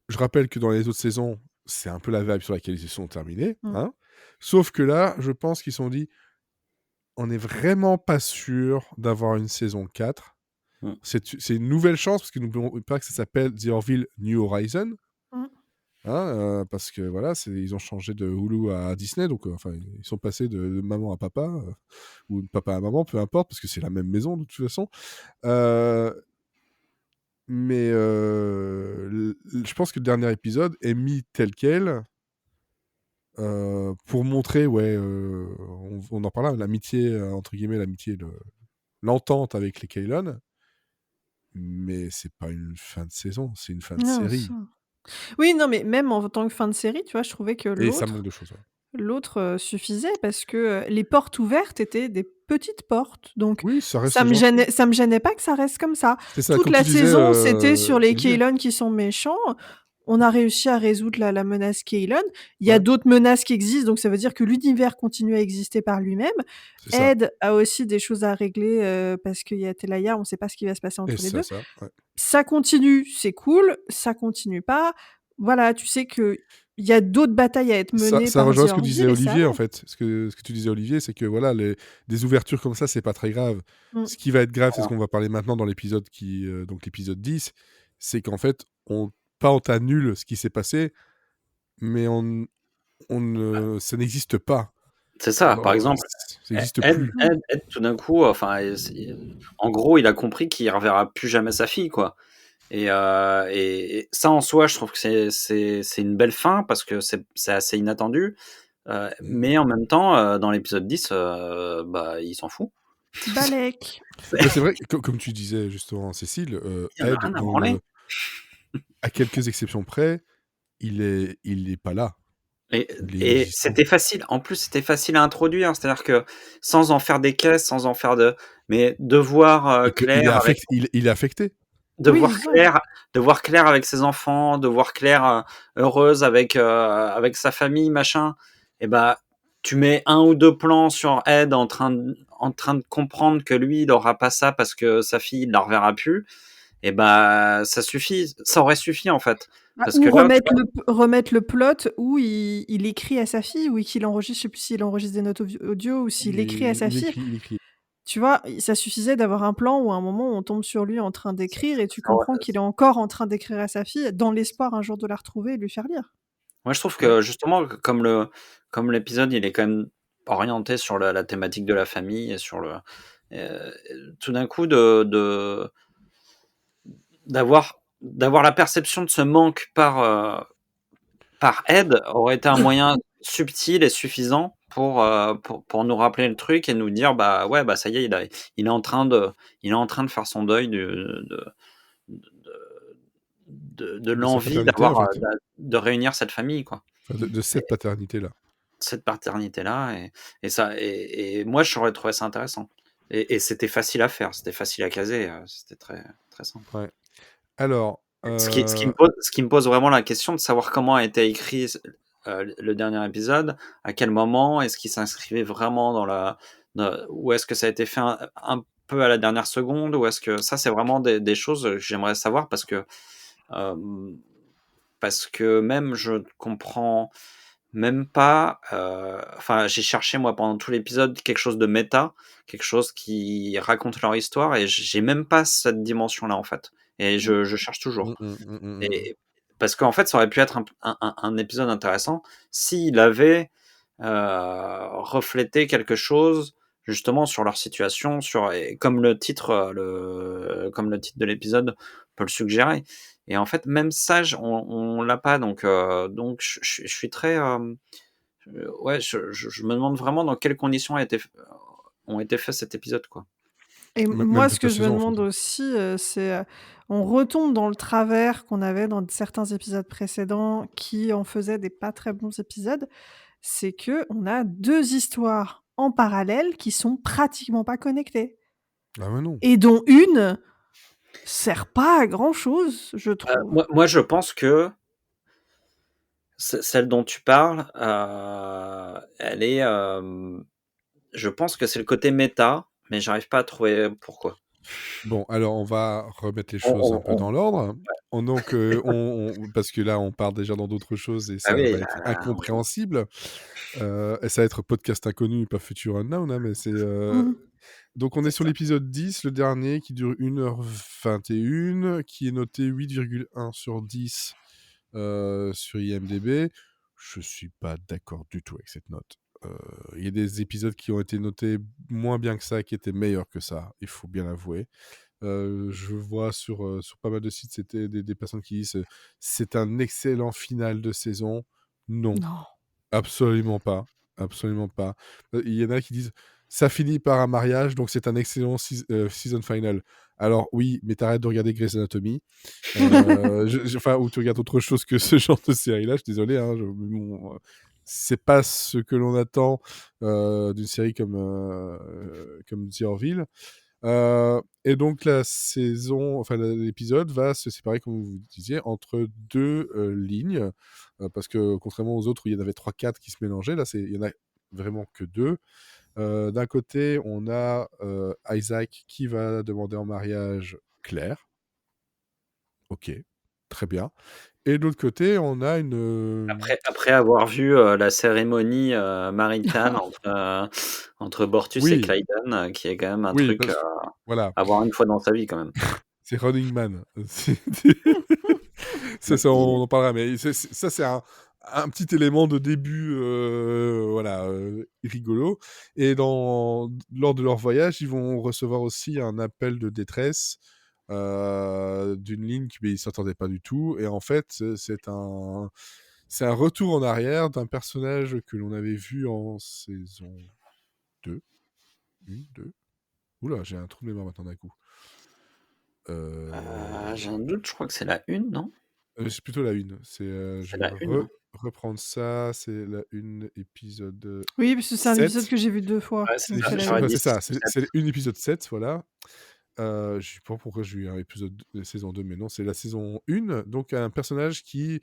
Je rappelle que dans les autres saisons, c'est un peu la vibe sur laquelle ils se sont terminés. Hein. Sauf que là, je pense qu'ils se sont dit, on n'est vraiment pas sûr d'avoir une saison 4. C'est une nouvelle chance, parce que n'oublions pas que ça s'appelle The Orville New Horizon. Hein, parce que voilà, ils ont changé de Hulu à Disney, donc ils sont passés de maman à papa, ou de papa à maman, peu importe, parce que c'est la même maison de toute façon. Mais je pense que le dernier épisode est mis tel quel pour montrer, on en parle là, l'amitié, entre guillemets, l'entente avec les Kaylon. Mais c'est pas une fin de saison, c'est une fin de série. Ça. Oui, non, mais même en tant que fin de série, tu vois, je trouvais que Et ça manque de choses. L'autre suffisait, parce que les portes ouvertes étaient des petites portes. Donc, oui, ça me gênait pas que ça reste comme ça. Toute la saison, c'était sur les Kaylon qui sont méchants. On a réussi à résoudre la menace Kaylon. Il y a d'autres menaces qui existent, donc ça veut dire que l'univers continue à exister par lui-même. Ed a aussi des choses à régler parce qu'il y a Telaya, on ne sait pas ce qui va se passer entre les deux. Ça continue, c'est cool. Ça continue pas. voilà, tu sais qu'il y a d'autres batailles à être menées Ça par rejoint The ce que disait Orville et ça Olivier, en allait. fait. Ce que tu disais, Olivier, c'est que voilà, des ouvertures comme ça, c'est pas très grave. Mmh. Ce qui va être grave, c'est ce Voilà. qu'on va parler maintenant dans l'épisode donc l'épisode 10, c'est qu'en fait, pas on t'annule ce qui s'est passé, mais ça n'existe pas. C'est ça, par Ça exemple, n'existe Ed, plus. Mmh. Tout d'un coup, enfin, en gros, il a compris qu'il reverra plus jamais sa fille, quoi. Et ça, en soi, je trouve que c'est une belle fin parce que c'est assez inattendu. Mais en même temps, dans l'épisode 10, bah, il s'en fout. Balek. Mais c'est vrai, comme tu disais justement, Cécile, Il en a Ed, rien à branler. à quelques exceptions près, il est pas là. Et, Il est et inexistant. c'était facile. En plus, c'était facile à introduire. C'est-à-dire que sans en faire des caisses, sans en faire de. Mais de voir Et qu'il est Claire avec. il est affecté. De voir Oui, ouais. Claire, de voir Claire avec ses enfants, de voir Claire heureuse avec sa famille, machin. Et bah, tu mets 1 ou 2 plans sur Ed en train de comprendre que lui, il aura pas ça parce que sa fille, il la reverra plus. Et bah, ça suffit. Ça aurait suffi en fait. Bah, Parce que ou là, tu remettre le plot où il écrit à sa fille ou qu'il enregistre, je sais plus s'il enregistre des notes audio ou s'il écrit à sa fille. Il écrit. Tu vois, ça suffisait d'avoir un plan où à un moment on tombe sur lui en train d'écrire et tu ça aurait- comprends qu'il est encore en train d'écrire à sa fille dans l'espoir un jour de la retrouver et de lui faire lire. Moi, je trouve Ouais. que justement, comme l'épisode, il est quand même orienté sur la thématique de la famille et sur euh, tout d'un coup d'avoir la perception de ce manque par Ed aurait été un moyen subtil et suffisant pour nous rappeler le truc et nous dire bah ouais bah ça y est il est en train de faire son deuil de De sa l'envie paternité, en fait. de réunir cette famille quoi. Enfin, de cette paternité-là. Cette paternité là et moi j'aurais trouvé ça intéressant et c'était facile à faire, c'était facile à caser, c'était très très simple. Ouais. Alors, Ce qui me pose vraiment la question de savoir comment a été écrit le dernier épisode, à quel moment, est-ce qu'il s'inscrivait vraiment ou est-ce que ça a été fait un peu à la dernière seconde, ou est-ce que ça, c'est vraiment des choses que j'aimerais savoir euh, parce que même je ne comprends même pas. Enfin, j'ai cherché moi pendant tout l'épisode quelque chose de méta, quelque chose qui raconte leur histoire, et j'ai même pas cette dimension-là en fait. Et je cherche toujours. Et parce qu'en fait, ça aurait pu être un épisode intéressant s'il avait reflété quelque chose justement sur leur situation, et comme le titre, de l'épisode peut le suggérer. Et en fait, même ça, on l'a pas. Donc je suis très, ouais, je me demande vraiment dans quelles conditions ont été faits cet épisode, quoi. Et même moi, ce toute que la je me saison, en fait. demande aussi, c'est, on retombe dans le travers qu'on avait dans certains épisodes précédents qui en faisaient des pas très bons épisodes. C'est qu'on a 2 histoires en parallèle qui sont pratiquement pas connectées Ah ouais, non. et dont une sert pas à grand chose, je trouve. Moi, je pense que celle dont tu parles, elle est, je pense que c'est le côté méta, mais j'arrive pas à trouver pourquoi. Bon, alors on va remettre les On choses un on peu on dans l'ordre. Donc, parce que là, on part déjà dans d'autres choses et ah ça oui, va être incompréhensible. Et ça va être podcast inconnu, pas future unknown, hein, mais c'est. Mmh. Donc, on est c'est sur ça. l'épisode 10, le dernier, qui dure 1h21, qui est noté 8,1 sur 10 sur IMDb. Je suis pas d'accord du tout avec cette note. Il y a des épisodes qui ont été notés moins bien que ça, qui étaient meilleurs que ça, il faut bien l'avouer. Je vois sur pas mal de sites, c'était des personnes qui disent c'est un excellent final de saison. Non, Non. absolument pas. Absolument pas. Il y en a qui disent ça finit par un mariage, donc c'est un excellent season final. Alors oui, mais t'arrêtes de regarder Grey's Anatomy. Enfin, ou tu regardes autre chose que ce genre de série-là, je suis désolé. Hein, c'est pas ce que l'on attend d'une série comme The Orville. Et donc la saison, enfin l'épisode va se séparer, comme vous disiez, entre 2 lignes, parce que contrairement aux autres où il y en avait 3-4 qui se mélangeaient, là il y en a vraiment que 2. D'un côté, on a Isaac qui va demander en mariage Claire. Ok, très bien. Et de l'autre côté, on a une... Après avoir vu la cérémonie maritale entre Bortus et Oui, Clyden, qui est quand même un oui, truc voilà, à voir une fois dans sa vie quand même. c'est Running Man. Ça, on en parlera, mais ça, c'est un petit élément de début, voilà, rigolo. Et lors de leur voyage, ils vont recevoir aussi un appel de détresse d'une ligne qu'ils ne s'attendaient pas du tout. Et en fait, c'est un retour en arrière d'un personnage que l'on avait vu en saison 2. 1, 2. Oula, j'ai un trou de mémoire maintenant d'un coup. J'ai un doute, je crois que c'est la 1, non? C'est plutôt la 1. Je C'est vais la 1, hein. reprendre ça. C'est la 1, épisode Oui, parce que c'est un épisode 7. que j'ai vu 2 fois, Ouais, c'est donc ça, c'est la j'aurais une. Ouais, dit c'est ça. 6 ou C'est 7. une épisode 7, voilà. Je sais pas pourquoi j'ai eu un épisode de saison 2, mais non, c'est la saison 1. Donc, un personnage qui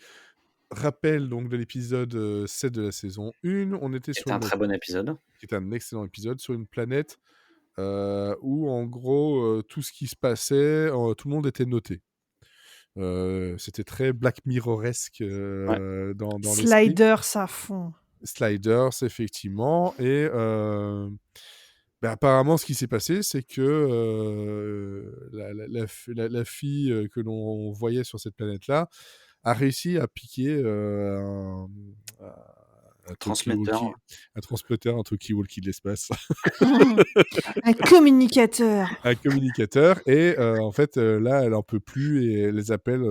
rappelle donc de l'épisode 7 de la saison 1. On était C'est sur un une... très bon épisode. qui était un excellent épisode, sur une planète où, en gros, tout ce qui se passait, tout le monde était noté. C'était très Black Mirror-esque Ouais. dans l'esprit. Sliders à fond. Sliders, effectivement. Et apparemment, ce qui s'est passé, c'est que la fille que l'on voyait sur cette planète-là a réussi à piquer un Transmetteur. talkie-walkie, un transmetteur, un talkie-walkie de l'espace, Un communicateur. un communicateur. Et en fait, là, elle en peut plus et elle les appelle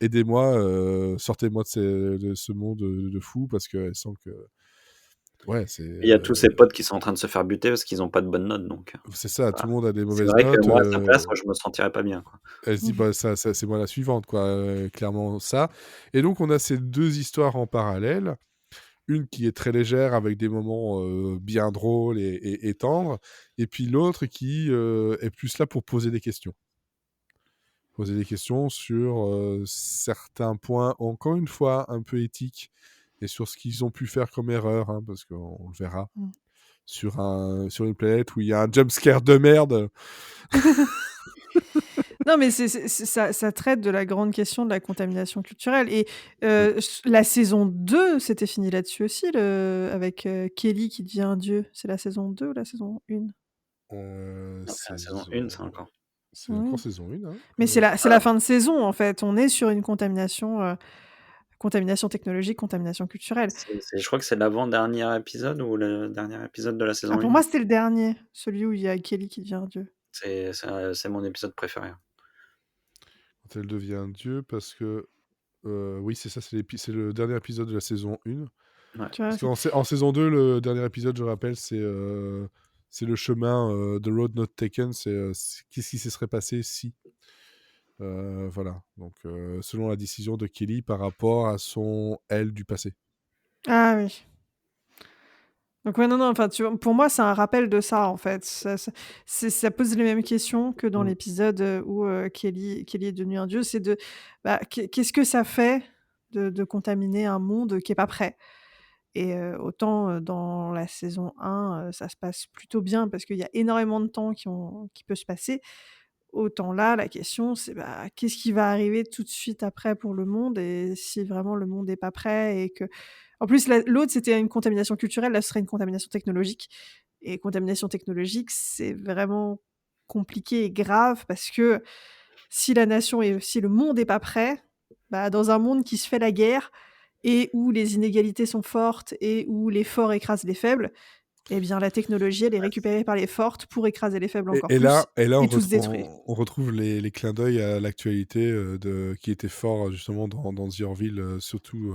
aidez-moi, sortez-moi de ce monde de fou, parce qu'elle sent que... Ouais, Il y a tous ses potes qui sont en train de se faire buter parce qu'ils n'ont pas de bonnes notes. Donc, c'est ça, tout le monde a des c'est mauvaises vrai que notes. moi, à sa place, je me sentirais pas bien, quoi. Elle se dit, bah, ça, c'est moi la suivante, quoi, clairement ça. Et donc, on a ces deux histoires en parallèle. Une qui est très légère, avec des moments bien drôles et tendres. Et puis l'autre qui est plus là pour poser des questions. Poser des questions sur certains points, encore une fois, un peu éthiques, et sur ce qu'ils ont pu faire comme erreur, hein, parce qu'on le verra, sur une planète où il y a un jumpscare de merde. Non, mais ça traite de la grande question de la contamination culturelle. Et la saison 2, c'était fini là-dessus aussi, avec Kelly qui devient un dieu. C'est la saison 2 ou la saison 1? Non, c'est la saison 1, ça encore. C'est encore saison 1. Hein, mais c'est la fin de saison, en fait. On est sur une contamination technologique, contamination culturelle. Je crois que c'est l'avant-dernier épisode ou le dernier épisode de la saison 1. Pour moi, c'était le dernier, celui où il y a Kelly qui devient un dieu. C'est mon épisode préféré. Quand elle devient dieu, parce que... oui, c'est ça, c'est le dernier épisode de la saison 1. Ouais. Tu vois, Parce qu'en saison 2, le dernier épisode, je rappelle, c'est le chemin The Road Not Taken. C'est qu'est-ce qui se serait passé si... voilà, donc selon la décision de Kelly par rapport à son elle du passé. Ah oui. Donc ouais, non, enfin, tu vois, pour moi, c'est un rappel de ça, en fait. Ça pose les mêmes questions que dans l'épisode où Kelly est devenu un dieu. C'est qu'est-ce que ça fait de contaminer un monde qui est pas prêt? Et autant dans la saison 1, ça se passe plutôt bien parce qu'il y a énormément de temps qui peut se passer. Autant là, la question, c'est qu'est-ce qui va arriver tout de suite après pour le monde, et si vraiment le monde n'est pas prêt, et que... En plus, l'autre, c'était une contamination culturelle, là, ce serait une contamination technologique. Et contamination technologique, c'est vraiment compliqué et grave, parce que si si le monde n'est pas prêt, dans un monde qui se fait la guerre, et où les inégalités sont fortes, et où les forts écrasent les faibles, eh bien, la technologie, elle est récupérée par les fortes pour écraser les faibles encore Et plus, là, et tout se détruire. on retrouve les clins d'œil à l'actualité qui était fort justement dans The Orville, surtout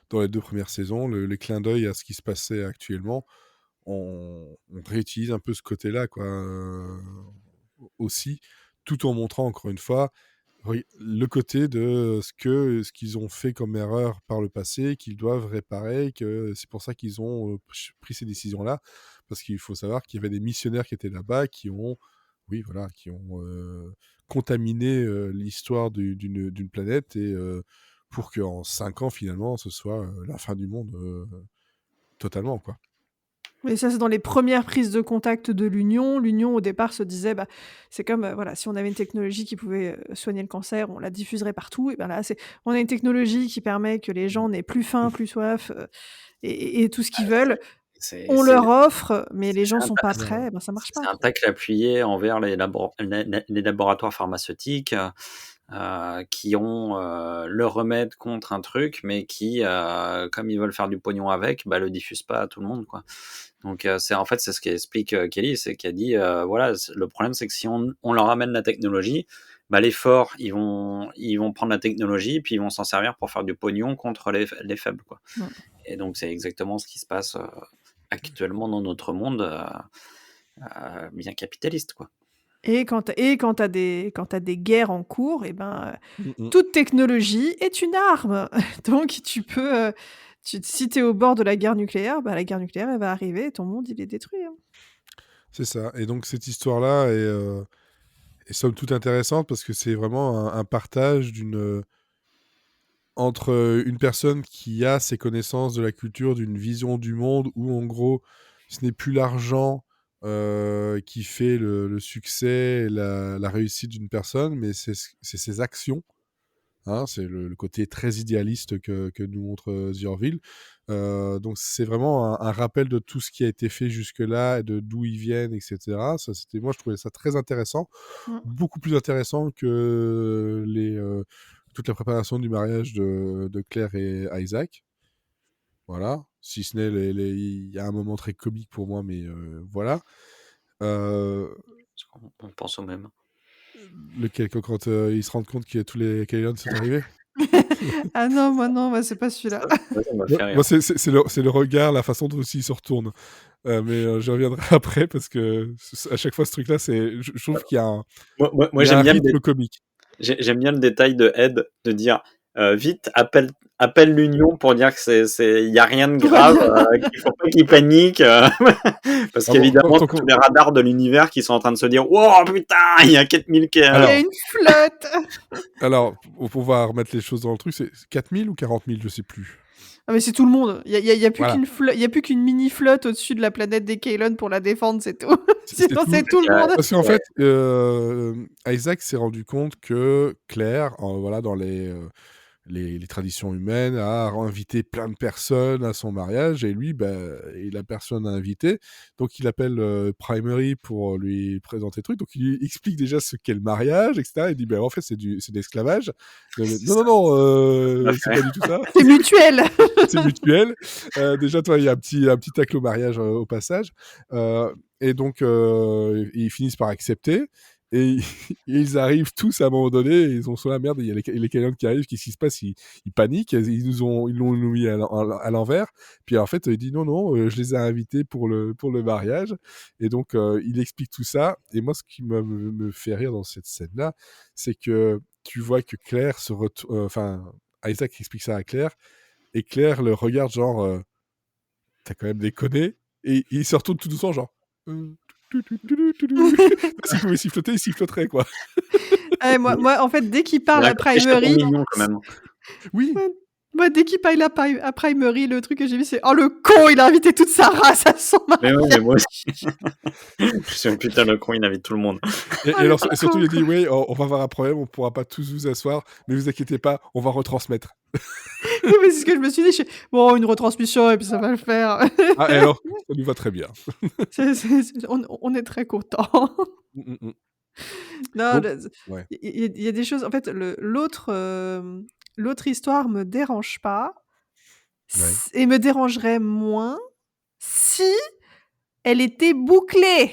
dans les 2 premières saisons. Les clins d'œil à ce qui se passait actuellement, on réutilise un peu ce côté-là, quoi, aussi, tout en montrant encore une fois le côté de ce qu'ils ont fait comme erreur par le passé, qu'ils doivent réparer, que c'est pour ça qu'ils ont pris ces décisions-là, parce qu'il faut savoir qu'il y avait des missionnaires qui étaient là-bas, qui ont contaminé l'histoire d'une planète, et pour qu'en 5 ans, finalement, ce soit la fin du monde totalement, quoi. Mais ça, c'est dans les premières prises de contact de l'Union. L'Union, au départ, se disait, bah, c'est comme, voilà, si on avait une technologie qui pouvait soigner le cancer, on la diffuserait partout. Et ben là, on a une technologie qui permet que les gens n'aient plus faim, plus soif, et tout ce qu'ils veulent. On leur offre, mais les gens sont pas prêts, ben ça marche pas. C'est un tacle appuyé envers les laboratoires pharmaceutiques qui ont le remède contre un truc, mais qui, comme ils veulent faire du pognon avec, bah, le diffusent pas à tout le monde, quoi. Donc c'est ce qu'explique Kelly, c'est qu'elle dit voilà, le problème c'est que si on leur amène la technologie, bah, les forts ils vont prendre la technologie puis ils vont s'en servir pour faire du pognon contre les faibles, quoi. Ouais. Et donc c'est exactement ce qui se passe actuellement dans notre monde bien capitaliste, quoi. Et quand t'as des guerres en cours, et ben toute technologie est une arme. Donc tu peux, si t'es au bord de la guerre nucléaire, bah, la guerre nucléaire elle va arriver et ton monde il est détruit. Hein. C'est ça. Et donc cette histoire-là est somme toute intéressante parce que c'est vraiment un partage entre une personne qui a ses connaissances de la culture, d'une vision du monde, où en gros, ce n'est plus l'argent qui fait le succès et la réussite d'une personne, mais c'est ses actions. Hein, c'est le côté très idéaliste que nous montre The Orville. Donc c'est vraiment un rappel de tout ce qui a été fait jusque-là, et de d'où ils viennent, etc. Moi, je trouvais ça très intéressant, beaucoup plus intéressant que toute la préparation du mariage de Claire et Isaac. Voilà, si ce n'est il y a un moment très comique pour moi, mais voilà. On pense au même. Lequel, quand ils se rendent compte que tous les Kaelon sont arrivés? Ah non, moi c'est pas celui-là. Moi, c'est le regard, la façon dont ils se retournent. Mais je reviendrai après parce que à chaque fois ce truc-là, je trouve qu'il y a un, moi j'aime bien rythme comique. J'aime bien le détail de Ed de dire vite appelle l'Union pour dire que il y a rien de grave, qu'il faut pas qu'ils paniquent parce qu'évidemment tous les radars de l'univers qui sont en train de se dire wow putain il y a 4000 il y a une flotte. Alors pour pouvoir remettre les choses dans le truc, c'est 4000 ou 40 000, je sais plus. Ah mais c'est tout le monde. Il y a plus qu'une mini flotte au-dessus de la planète des Kaelon pour la défendre, c'est tout. Sinon c'est tout le monde. Parce qu'en fait, Isaac s'est rendu compte que Claire, voilà, dans les traditions humaines, a invité plein de personnes à son mariage, et lui, il a personne à inviter. Donc il appelle Primary pour lui présenter le truc. Donc il lui explique déjà ce qu'est le mariage, etc. Il dit en fait c'est de l'esclavage. Non, c'est pas du tout ça. C'est mutuel. C'est mutuel. Déjà, toi, il y a un petit tacle au mariage au passage. Et donc ils finissent par accepter. Et ils arrivent tous à un moment donné, ils ont sur la merde, il y a les Kaelon qui arrivent, qu'est-ce qui se passe? Ils paniquent, ils l'ont mis à l'envers. Puis en fait, il dit non, je les ai invités pour le mariage. Et donc, il explique tout ça. Et moi, ce qui me fait rire dans cette scène-là, c'est que tu vois que Claire Isaac explique ça à Claire, et Claire le regarde genre, t'as quand même déconné. Et il se retourne tout doucement genre... S'il pouvait siffloter, il siffloterait, quoi. Moi, en fait, dès qu'il parle à Primary... Oui. Moi, dès qu'il parle à Primary, le truc que j'ai vu, c'est « Oh, le con, il a invité toute sa race à son mariage !» Mais moi aussi. Je suis putain, le con, il invite tout le monde. Et surtout, il a dit « Oui, on va avoir un problème, on pourra pas tous vous asseoir, mais vous inquiétez pas, on va retransmettre. » Mais c'est ce que je me suis dit. Bon, une retransmission et puis ça va le faire. Ah, et alors, ça nous va très bien. On est très contents. Non, il y a des choses. En fait, l'autre histoire me dérange pas, et me dérangerait moins si elle était bouclée.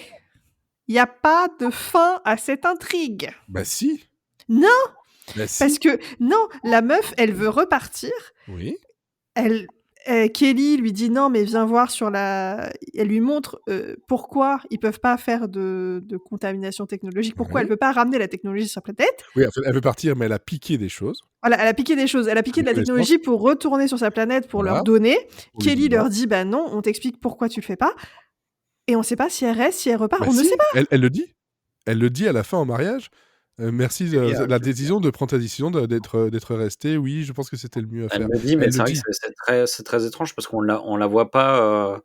Il n'y a pas de fin à cette intrigue. Bah si. Non. Si. Parce que non, la meuf, elle veut repartir. Oui. Kelly lui dit non, mais viens voir elle lui montre pourquoi ils peuvent pas faire de contamination technologique, pourquoi elle veut pas ramener la technologie sur sa planète. Oui, elle veut partir, mais elle a piqué des choses. Voilà, elle a piqué des choses. Elle a piqué de la technologie pour retourner sur sa planète pour leur donner. Kelly leur dit bah non, on t'explique pourquoi tu le fais pas. Et on sait pas si elle reste, si elle repart, on ne sait pas. Elle le dit. Elle le dit à la fin au mariage. Merci Oui, la décision de prendre ta décision d'être resté. Oui, je pense que c'était le mieux à elle faire. le dit, mais Elle c'est le vrai que dit. c'est très étrange parce qu'on la voit pas.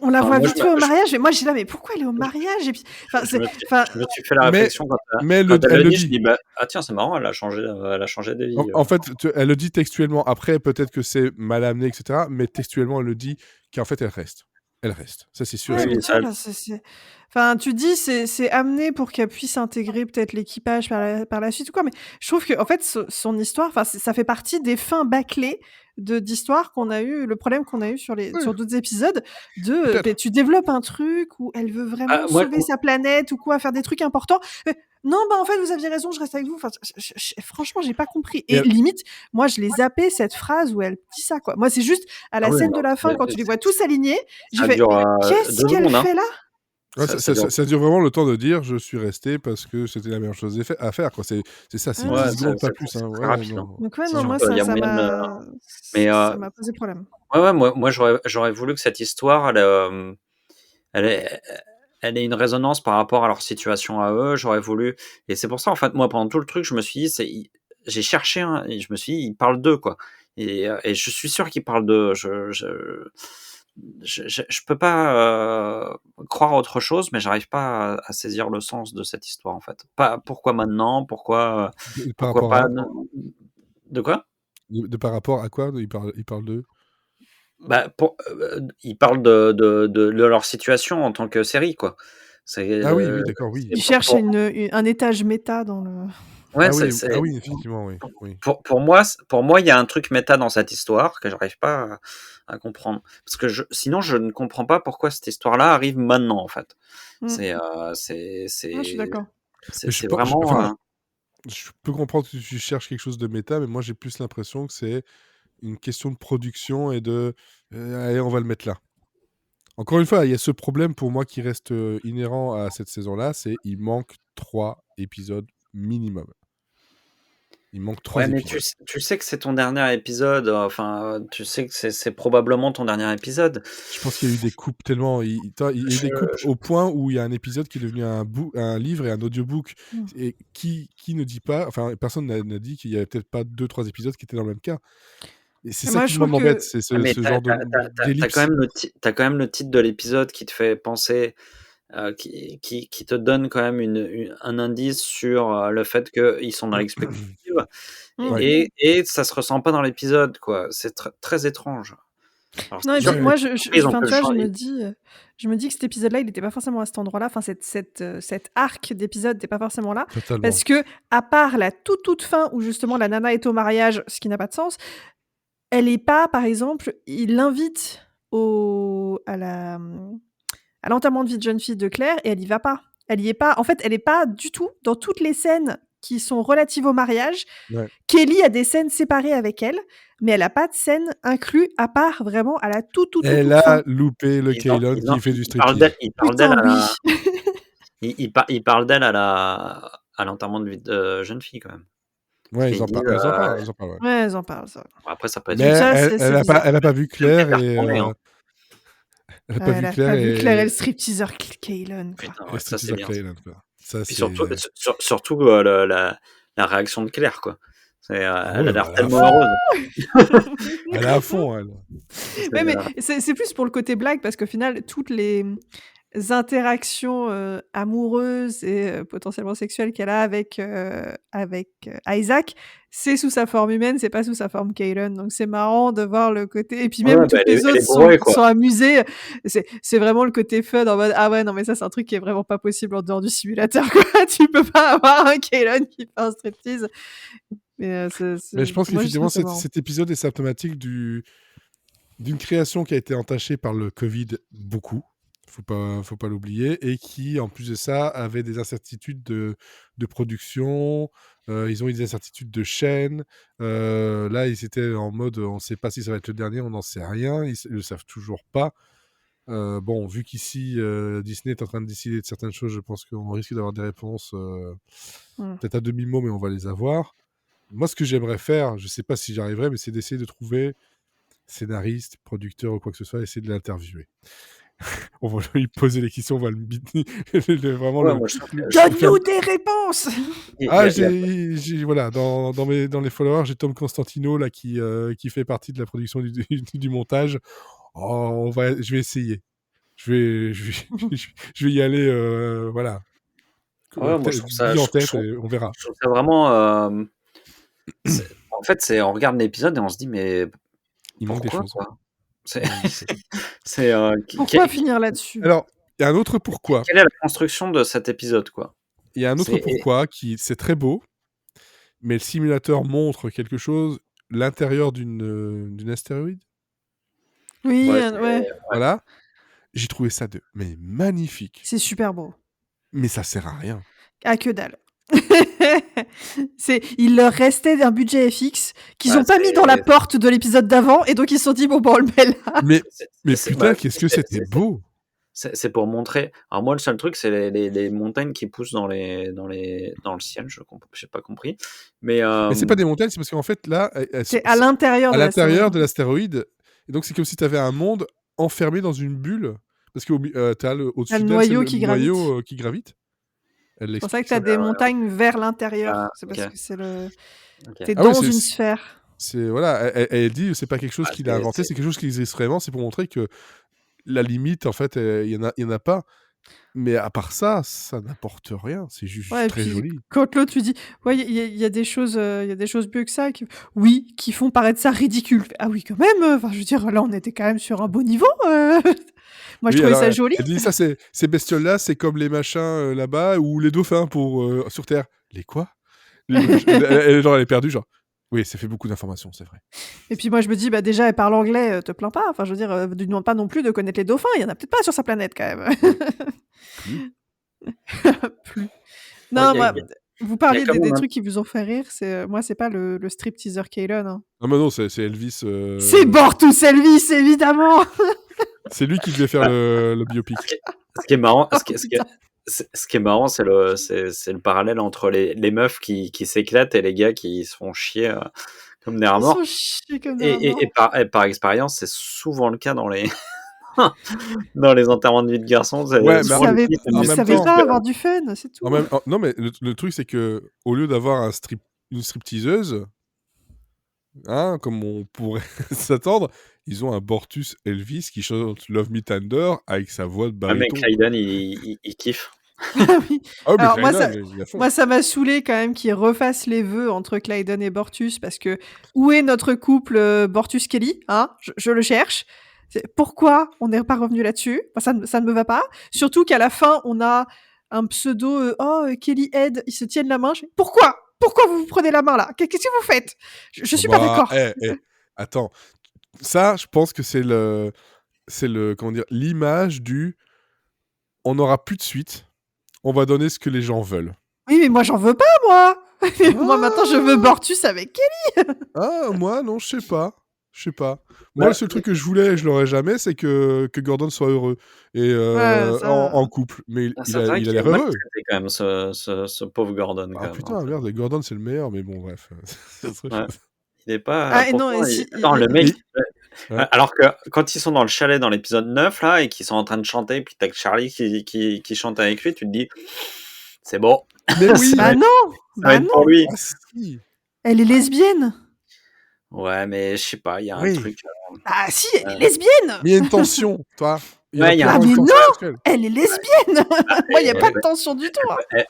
On la Enfin, voit moi, vite fait au mariage, et moi j'étais là, mais pourquoi elle est au je, mariage? Et puis, enfin, je me, enfin, je me suis fait la Mais, réflexion mais quand elle elle le le dit. Je dit. dis, bah, ah tiens, c'est marrant, elle a changé d'avis. En fait, elle le dit textuellement. Après, peut-être que c'est mal amené, etc. Mais textuellement, elle le dit qu'en fait, elle reste. Elle reste. Ça, c'est sûr et ouais, Oui, mais certain. tu vois, enfin, enfin, tu dis c'est amené pour qu'elle puisse intégrer peut-être l'équipage par la suite ou quoi, mais je trouve que en fait son histoire, enfin ça fait partie des fins bâclées d'histoire qu'on a eu, le problème qu'on a eu Oui, sur d'autres épisodes ben, peut-être. tu développes un truc où elle veut Ah, vraiment moi, sauver sa planète ou quoi, faire des trucs importants. Non, bah en fait vous aviez raison, je reste avec vous. Enfin, franchement, j'ai pas compris. Et Et limite, moi je l'ai zappé cette phrase où elle dit ça quoi. Moi c'est juste à ah la oui, scène de non, la fin quand tu les vois tous alignés, j'ai ça fait dure mais qu'est-ce 2 qu'elle secondes, hein. fait là? ouais, Ça dure. ça dure vraiment le temps de dire je suis resté parce que c'était la meilleure chose à faire. Quoi. C'est ça, c'est Ouais, 10 secondes, pas plus. c'est Hein. très Ouais, rapide, hein. non. Donc ouais, C'est non, sûr moi qu'il y a moyen de. Mais ça m'a posé problème. ouais, moi j'aurais voulu que cette histoire, elle ait, elle ait une résonance par rapport à leur situation à eux. J'aurais voulu, et c'est pour ça en fait, moi pendant tout le truc, je me suis dit, j'ai cherché, et je me suis dit, ils parlent d'eux quoi. Et je suis sûr qu'ils parlent d'eux. Je peux pas croire autre chose, mais j'arrive pas à saisir le sens de cette histoire en fait. Pas pourquoi maintenant, Par pourquoi rapport pas. à De quoi? par rapport à quoi il parle de. Bah, ils parlent de leur situation en tant que série, quoi. C'est, Ah oui, oui, d'accord, oui. Il cherche un étage méta dans le ouais, Ah oui, ah oui, effectivement, oui. Oui. pour moi, il y a un truc méta dans cette histoire que j'arrive pas à comprendre. Parce que sinon, je ne comprends pas pourquoi cette histoire-là arrive maintenant, en fait. Mmh. C'est, Ouais, je suis d'accord. Mais c'est vraiment. enfin, je peux comprendre que tu cherches quelque chose de méta, mais moi j'ai plus l'impression que c'est une question de production et de allez, on va le mettre là. Encore une fois, il y a ce problème pour moi qui reste inhérent à cette saison-là, c'est il manque 3 épisodes minimum. Il manque 3 Ouais, mais épisodes. tu sais que c'est ton dernier épisode, enfin, tu sais que c'est probablement ton dernier épisode. Je pense qu'il y a eu des coupes tellement. Il y a eu des coupes au point où il y a un épisode qui est devenu un livre et un audiobook. Mmh. Et qui ne dit pas. Enfin, personne n'a dit qu'il y avait peut-être pas 2-3 épisodes qui étaient dans le même cas. Et c'est Et ça moi, qui je trouve m'embête, que c'est Ouais, mais ce genre d'ellipse. t'as quand même le titre de l'épisode qui te fait penser, qui te donne quand même un indice sur le fait qu'ils sont dans l'expectative, Ouais. et ça se ressent pas dans l'épisode, quoi. C'est très étrange. Alors non, c'est et sûr puis que Ouais, moi, ils ont enfin, pu tu le vois, changer. je me dis que cet épisode-là, il n'était pas forcément à cet endroit-là. Enfin, cet arc d'épisode n'était pas forcément là, totalement. parce que à part la toute fin où justement la nana est au mariage, ce qui n'a pas de sens, elle est pas, par exemple, il l'invite à l'enterrement de vie de jeune fille de Claire et elle y va pas. Elle y est pas. En fait, elle est pas du tout dans toutes les scènes qui sont relatives au mariage. Ouais. Kelly a des scènes séparées avec elle, mais elle a pas de scène inclue à part vraiment à la toute Elle fin. a loupé le Kaylon qui fait du striptease. Il parle d'elle Putain, à oui. il parle d'elle à l'enterrement de vie de jeune fille quand même. Ouais, Ils disent, ils en parlent, ils en parlent, ouais. Ouais, elles en parlent, ça. après ça peut être Mais Donc une ça, elle, c'est bizarre. elle a pas vu peut-être Claire qu'elle et retournée, hein. elle a pas Ouais, vu elle a Claire pas vu Claire et le et stripteaseur Kaylon, quoi. Putain, et ouais, ça c'est striptease bien. Kaylon, quoi. Ça, Puis c'est. surtout la réaction de Claire, quoi. Ah Elle ouais, a bah, l'air elle est à tellement fond. heureuse. Elle est à fond, elle. C'est, Ouais, mais c'est plus pour le côté blague parce qu'au final, toutes les interactions, amoureuses et potentiellement sexuelles qu'elle a avec Isaac, c'est sous sa forme humaine, c'est pas sous sa forme Kaylon. Donc c'est marrant de voir le côté et puis ouais, même bah, toutes les elle autres est bourrée, quoi. sont amusées. C'est vraiment le côté fun en mode: «Ah ouais, non mais ça, c'est un truc qui est vraiment pas possible en dehors du simulateur, quoi. Tu peux pas avoir un Kaylon qui fait un striptease». Mais Mais je pense moi, je trouve qu'effectivement, ça marrant. cet épisode est symptomatique d'une création qui a été entachée par le Covid beaucoup. Faut pas l'oublier. Et qui, en plus de ça, avait des incertitudes de production. Ils ont eu des incertitudes de chaîne. Là, ils étaient en mode on ne sait pas si ça va être le dernier, on n'en sait rien. Ils ne le savent toujours pas. Bon, vu qu'ici, Disney est en train de décider de certaines choses, je pense qu'on risque d'avoir des réponses Mmh. peut-être à demi-mot, mais on va les avoir. Moi, ce que j'aimerais faire, je ne sais pas si j'y arriverai, mais c'est d'essayer de trouver scénariste, producteur ou quoi que ce soit, essayer de l'interviewer. On va lui poser les questions, on va le biter. Vraiment Ouais, le. moi, je trouve que Donne-nous des réponses. il y Ah, a- il y a- voilà, dans les followers, j'ai Tom Constantino là qui fait partie de la production du montage. Oh, je vais essayer. Je vais y aller, voilà. ouais, moi, je trouve ça, Bille en tête, et on verra. je trouve ça vraiment. En fait, on regarde l'épisode et on se dit, mais Il manque des pourquoi, choses. quoi? C'est, Il manque des choses. c'est, Pourquoi finir là-dessus? Alors, il y a un autre pourquoi. quelle est la construction de cet épisode, quoi? Il y a un autre C'est- pourquoi c'est très beau, mais le simulateur montre quelque chose, l'intérieur d'une astéroïde. Oui, Ouais, ouais. Voilà. J'ai trouvé ça mais magnifique. C'est super beau. Mais ça sert à rien. Ah, que dalle. Il leur restait un budget FX qu'ils Ah, ont pas mis dans la porte de l'épisode d'avant, et donc ils se sont dit bon, on le met là. Mais c'est- putain, bah, qu'est-ce que c'était beau. C'est pour montrer. Alors moi, le seul truc, c'est les montagnes qui poussent dans le ciel. J'ai pas compris. Mais c'est pas des montagnes, c'est parce qu'en fait, là, C'est à l'intérieur de l'astéroïde. Et donc, c'est comme si tu avais un monde enfermé dans une bulle. Parce que tu as au-dessus le d'elle, noyau c'est qui le noyau qui gravite. C'est pour ça que tu as des montagnes vers l'intérieur. C'est parce ok. que c'est le. Ok. T'es Ah oui, dans une sphère. Voilà, elle dit c'est pas quelque chose Ah, qu'il a inventé, c'est quelque chose qui existe vraiment. C'est pour montrer que la limite, en fait, il y en a pas. Mais à part ça, ça n'apporte rien. C'est juste Ouais, et très puis, joli. quand l'autre lui dit ouais, il y a des choses, il y a des choses mieux que ça, oui, qui font paraître ça ridicule. Ah oui, quand même. Enfin, je veux dire, là, on était quand même sur un beau niveau. Moi, je Oui, trouvais alors, ça joli. Elle dit ça, ces bestioles-là, c'est comme les machins là-bas ou les dauphins sur Terre. Les quoi? Genre, elle est perdue, genre. Oui, ça fait beaucoup d'informations, c'est vrai. Et puis moi, je me dis, bah déjà, elle parle anglais, te plains pas. Enfin, je veux dire, ne demande pas non plus de connaître les dauphins. Il y en a peut-être pas sur sa planète, quand même. Plus. Non, moi, vous parliez des trucs qui vous ont fait rire. Moi, c'est pas le strip teaser Kaylon. Hein. Non, mais non, c'est Elvis. C'est Bortus Elvis, évidemment. C'est lui qui devait faire le biopic. Ce qui est marrant, ce qui est marrant, c'est le parallèle entre les meufs qui s'éclatent et les gars qui se font chier comme des rats morts. Et par expérience, c'est souvent le cas dans les dans les enterrements de vie de garçons. Ouais, mais ça savait pas avoir du fun, c'est tout. Non, mais le truc, c'est que au lieu d'avoir une stripteaseuse, hein, comme on pourrait s'attendre, ils ont un Bortus Elvis qui chante Love Me Tender avec sa voix de baryton. Mais Clayton, il kiffe. Oui. Alors, moi, ça m'a saoulé quand même qu'ils refassent les vœux entre Clayton et Bortus, parce que où est notre couple Bortus-Kelly, hein, je le cherche. Pourquoi on n'est pas revenu là-dessus? Ça ne me va pas. Surtout qu'à la fin, on a un pseudo Kelly Ed, ils se tiennent la main. Pourquoi vous prenez la main là? Qu'est-ce que vous faites? Je suis pas d'accord. Attends, ça, je pense que c'est comment dire, l'image du on n'aura plus de suite. On va donner ce que les gens veulent. Oui, mais moi, j'en veux pas, moi. Moi, maintenant, je veux Bortus avec Kelly. Moi, non, je sais pas. Moi, le seul truc que je voulais, je l'aurais jamais, c'est que Gordon soit heureux et en couple. Mais il a l'air heureux. Quand même, ce pauvre Gordon. Ah putain, merde, Gordon, c'est le meilleur, mais bon, bref. Il est pas. Ah, non, Attends, le mec. Alors que quand ils sont dans le chalet dans l'épisode 9 là et qu'ils sont en train de chanter, puis t'as Charlie qui chante avec lui, tu te dis c'est bon. Mais oui. Bah non. Pour lui. Ah, si. Elle est lesbienne. Ouais, mais je sais pas, il y a un truc. Ah si, elle est lesbienne. Mais il y a une tension, toi. Mais non, elle est lesbienne. Moi, il n'y a pas de tension du tout.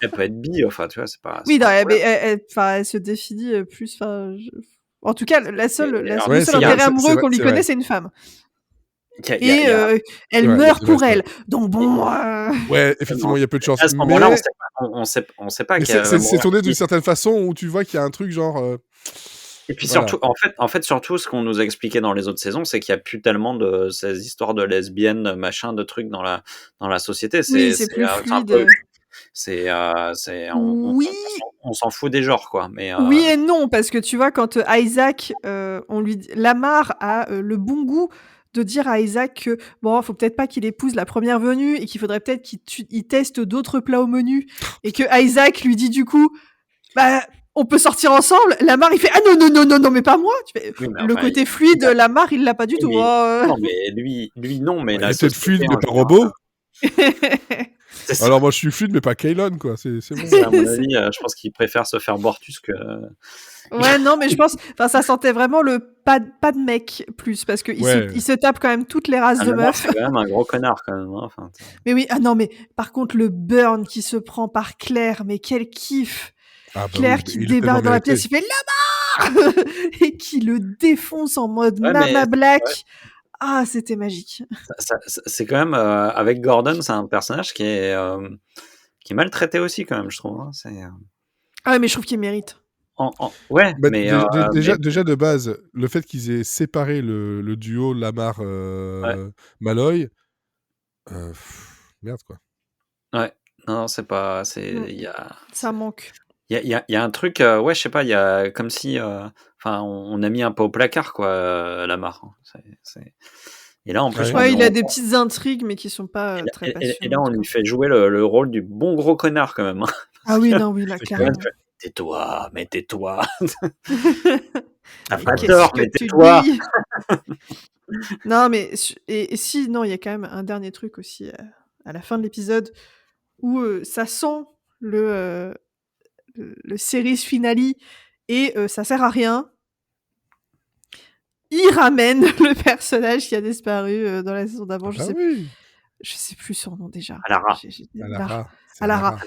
Elle peut être bi, enfin, tu vois, c'est pas. Oui, non, elle se définit plus. En tout cas, le seul intérêt amoureux qu'on lui connaît, c'est une femme. Et elle meurt pour elle. Donc bon. Ouais, effectivement, il y a peu de chance. À ce moment-là, on sait pas. C'est tourné d'une certaine façon où tu vois qu'il y a un truc genre. Et puis surtout, en fait, surtout, ce qu'on nous a expliqué dans les autres saisons, c'est qu'il n'y a plus tellement de ces histoires de lesbiennes, machin, de trucs dans la société. C'est plus fluide. On s'en fout des genres, quoi. Mais oui et non, parce que tu vois, quand Isaac, Lamar a le bon goût de dire à Isaac que bon, faut peut-être pas qu'il épouse la première venue et qu'il faudrait peut-être qu'il teste d'autres plats au menu, et que Isaac lui dit du coup, bah on peut sortir ensemble. Lamar, il fait ah non, mais pas moi. Le côté fluide, Lamar, il l'a pas du tout. Non, mais lui, non, mais il est peut-être fluide, mais pas robot. Alors moi, je suis fluide, mais pas Kaylon, quoi. C'est bon. À mon avis, je pense qu'il préfère se faire Bortus que. Ouais, non, mais je pense, ça sentait vraiment le pas de mec plus, parce que il se tape quand même toutes les races de meufs. C'est quand même un gros connard, quand même. Hein. Mais oui, non, mais par contre, le burn qui se prend par Claire, mais quel kiff! Claire qui débarque dans la pièce, il fait Lamar et qui le défonce en mode Mama Black. Ouais. Ah, c'était magique. C'est quand même, avec Gordon, c'est un personnage qui est maltraité aussi, quand même, je trouve. Hein. Ah ouais, mais je trouve qu'il mérite. Ouais, mais déjà de base, le fait qu'ils aient séparé le duo Lamar Malloy, merde quoi. Ouais, non, c'est pas, ça manque. Il y a un truc, ouais, je sais pas, il y a comme si, on a mis un peu au placard quoi, Lamar. Et là en plus, il a des petites intrigues mais qui sont pas très passionnantes. Et là on lui fait jouer le rôle du bon gros connard quand même. Ah oui, non, oui, là clairement. Tais-toi, mais tais-toi. T'as pas tort, mais tais-toi. Non, mais non, il y a quand même un dernier truc aussi à la fin de l'épisode où ça sent le series finale et ça sert à rien. Il ramène le personnage qui a disparu dans la saison d'avant. Je sais plus son nom déjà. Alara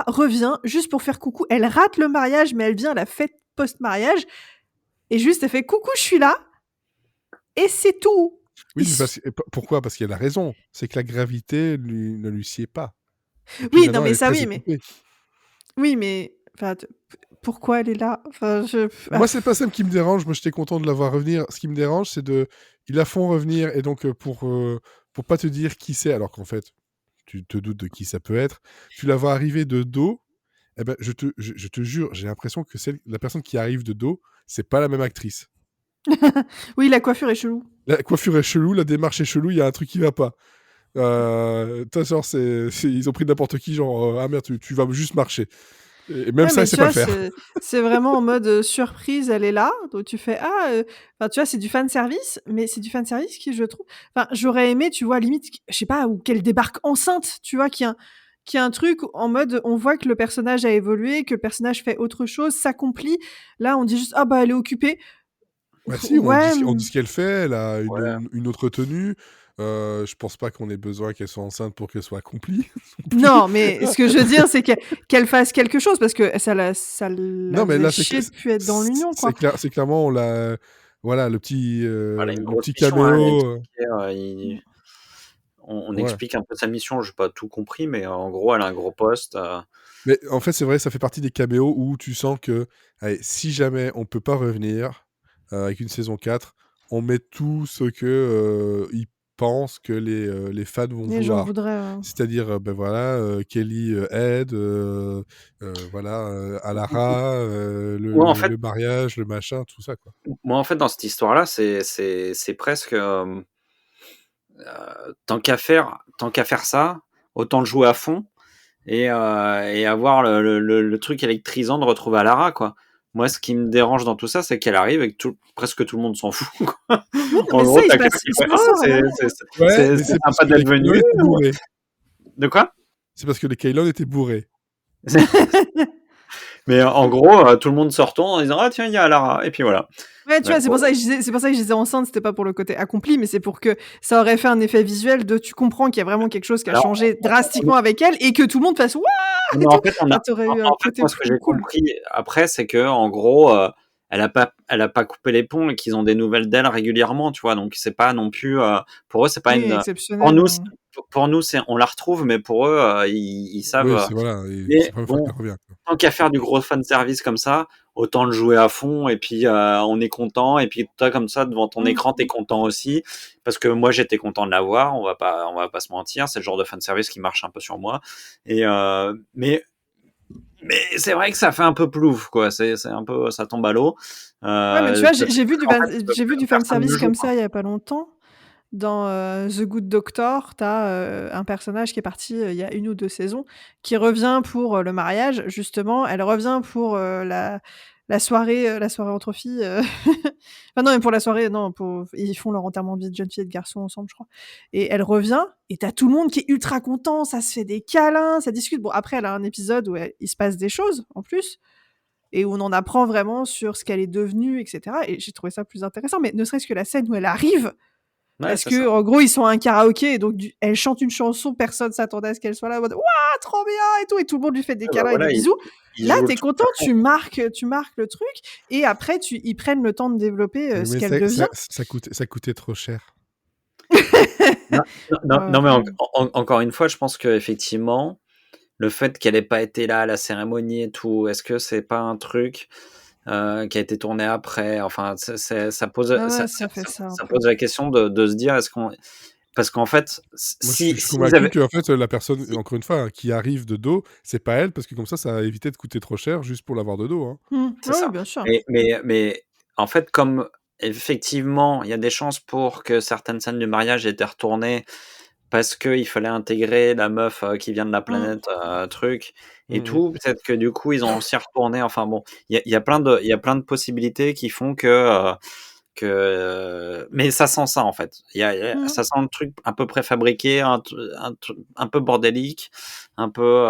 revient juste pour faire coucou. Elle rate le mariage, mais elle vient à la fête post-mariage. Et juste, elle fait coucou, je suis là. Et c'est tout. Oui, pourquoi ? Parce qu'elle a raison. C'est que la gravité ne lui sied pas. Oui, non, mais ça, oui, mais. Oui, mais. Pourquoi elle est là ? Moi, c'est pas ça qui me dérange. Moi, j'étais content de la voir revenir. Ce qui me dérange, c'est ils la font revenir. Et donc, pour pas te dire qui c'est, alors qu'en fait, tu te doutes de qui ça peut être, tu la vois arriver de dos. Eh ben, je te jure, j'ai l'impression que la personne qui arrive de dos, c'est pas la même actrice. Oui, la coiffure est chelou. La coiffure est chelou, la démarche est chelou, il y a un truc qui va pas. Genre, ils ont pris n'importe qui, genre, ah merde, tu vas juste marcher. Et même ça, c'est pas le faire. C'est vraiment en mode surprise, elle est là, donc tu fais tu vois, c'est du fan service, mais c'est du fan service qui, je trouve, j'aurais aimé, tu vois, limite, je sais pas, ou qu'elle débarque enceinte, tu vois, qui a un truc en mode, on voit que le personnage a évolué, que le personnage fait autre chose, s'accomplit. Là, on dit juste elle est occupée. Bah si, on dit ce qu'elle fait, elle a une autre tenue. Je pense pas qu'on ait besoin qu'elle soit enceinte pour qu'elle soit accomplie. Non, mais ce que je veux dire, c'est qu'elle fasse quelque chose, parce que ça l'a chier de plus être dans l'union, quoi. C'est clairement voilà, le petit caméo. On explique un peu sa mission, j'ai pas tout compris, mais en gros, elle a un gros poste. Mais en fait, c'est vrai, ça fait partie des caméos où tu sens que si jamais on peut pas revenir avec une saison 4, on met tout ce que ils pensent que les fans vont vouloir. C'est-à-dire, Kelly aide, Alara, le mariage, le machin, tout ça, quoi. Moi, en fait, dans cette histoire-là, c'est presque... tant qu'à faire ça, autant le jouer à fond et avoir le truc électrisant de retrouver Alara, quoi. Moi, ce qui me dérange dans tout ça, c'est qu'elle arrive et que presque tout le monde s'en fout, quoi. En gros, c'est sympa d'être venu. De quoi ? C'est parce que les Kaylon étaient bourrés. Mais en gros, tout le monde se retourne en disant tiens, il y a Alara, et puis voilà. Ouais, tu vois, c'est pour ça que je disais enceinte, c'était pas pour le côté accompli, mais c'est pour que ça aurait fait un effet visuel de tu comprends qu'il y a vraiment quelque chose qui a changé drastiquement avec elle et que tout le monde fasse waouh. En fait, moi, ce que j'ai compris après, c'est que en gros, elle a pas coupé les ponts et qu'ils ont des nouvelles d'elle régulièrement, tu vois. Donc c'est pas non plus pour eux, c'est pas une exceptionnel. Pour nous, on la retrouve, mais pour eux, ils savent. Oui, c'est bon, tant qu'à faire du gros fan service comme ça, autant le jouer à fond, et puis on est content, et puis toi comme ça devant ton écran, t'es content aussi, parce que moi j'étais content de la voir, on va pas se mentir, c'est le genre de fan service qui marche un peu sur moi, et mais c'est vrai que ça fait un peu plouf, quoi. C'est un peu, ça tombe à l'eau. Ouais, mais tu vois, j'ai vu du fan service comme ça il y a pas longtemps. dans The Good Doctor, tu as un personnage qui est parti il y a 1 ou 2 saisons, qui revient pour le mariage, justement. Elle revient pour la soirée entre filles. Enfin, non, mais pour la soirée, non, ils font leur enterrement de vie de jeune fille et de garçon ensemble, je crois. Et elle revient, et t'as tout le monde qui est ultra content, ça se fait des câlins, ça discute. Bon, après, elle a un épisode où il se passe des choses, en plus, et où on en apprend vraiment sur ce qu'elle est devenue, etc. Et j'ai trouvé ça plus intéressant, mais ne serait-ce que la scène où elle arrive, Ouais, parce c'est que ça. en gros, ils sont à un karaoké, et donc elle chante une chanson, personne s'attendait à ce qu'elle soit là, en mode waouh, trop bien et tout le monde lui fait des Ouais, bah câlins et des voilà, bisous. il Là, joue le t'es truc content, à fond. tu marques le truc, et après, ils prennent le temps de développer ce Mais qu'elle devient. ça coûtait trop cher. Non, non, Ouais, non, mais après. encore une fois, je pense que effectivement, le fait qu'elle ait pas été là à la cérémonie et tout, est-ce que c'est pas un truc qui a été tourné après? Enfin, ça pose, Ouais, ça fait ça un ça peu. pose la question de se dire, est-ce qu'on, parce qu'en fait, Moi, je suis si ils convaincu avaient, que en fait, la personne, si- encore une fois, hein, qui arrive de dos, c'est pas elle, parce que comme ça a évité de coûter trop cher juste pour l'avoir de dos. Hein. c'est Oui, ça. bien sûr. Mais en fait, comme effectivement, il y a des chances pour que certaines scènes du mariage aient été retournées parce qu'il fallait intégrer la meuf qui vient de la planète truc et Mhm. tout. Peut-être que du coup, ils ont aussi retourné. Enfin bon, il y a plein de possibilités qui font que mais ça sent ça en fait. Ça sent le truc un peu préfabriqué, un peu bordélique, un peu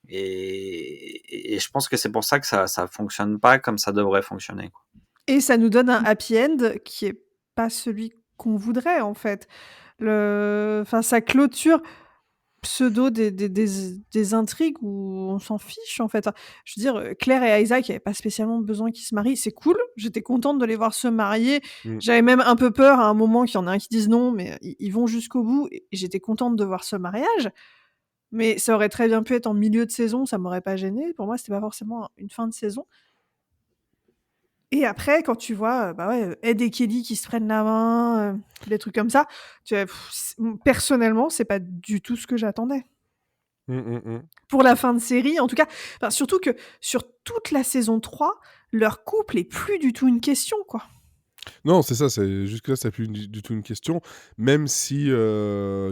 et je pense que c'est pour ça que ça fonctionne pas comme ça devrait fonctionner, quoi. Et ça nous donne un happy end qui est pas celui qu'on voudrait, en fait. Enfin, ça clôture pseudo des intrigues où on s'en fiche, en fait. Enfin, je veux dire, Claire et Isaac, il y avait pas spécialement besoin qu'ils se marient. C'est cool, j'étais contente de les voir se marier. Mm. J'avais même un peu peur à un moment qu'il y en a un qui dise non, mais ils vont jusqu'au bout, et j'étais contente de voir ce mariage. Mais ça aurait très bien pu être en milieu de saison, ça m'aurait pas gênée. Pour moi, c'était pas forcément une fin de saison. Et après, quand tu vois, bah ouais, Ed et Kelly qui se prennent la main, des trucs comme ça, tu fais: personnellement, c'est pas du tout ce que j'attendais. Mm, mm, mm. Pour la fin de série, en tout cas, enfin, surtout que sur toute la saison 3, leur couple est plus du tout une question, quoi. Non, c'est ça, jusque-là, c'est plus du tout une question. Même si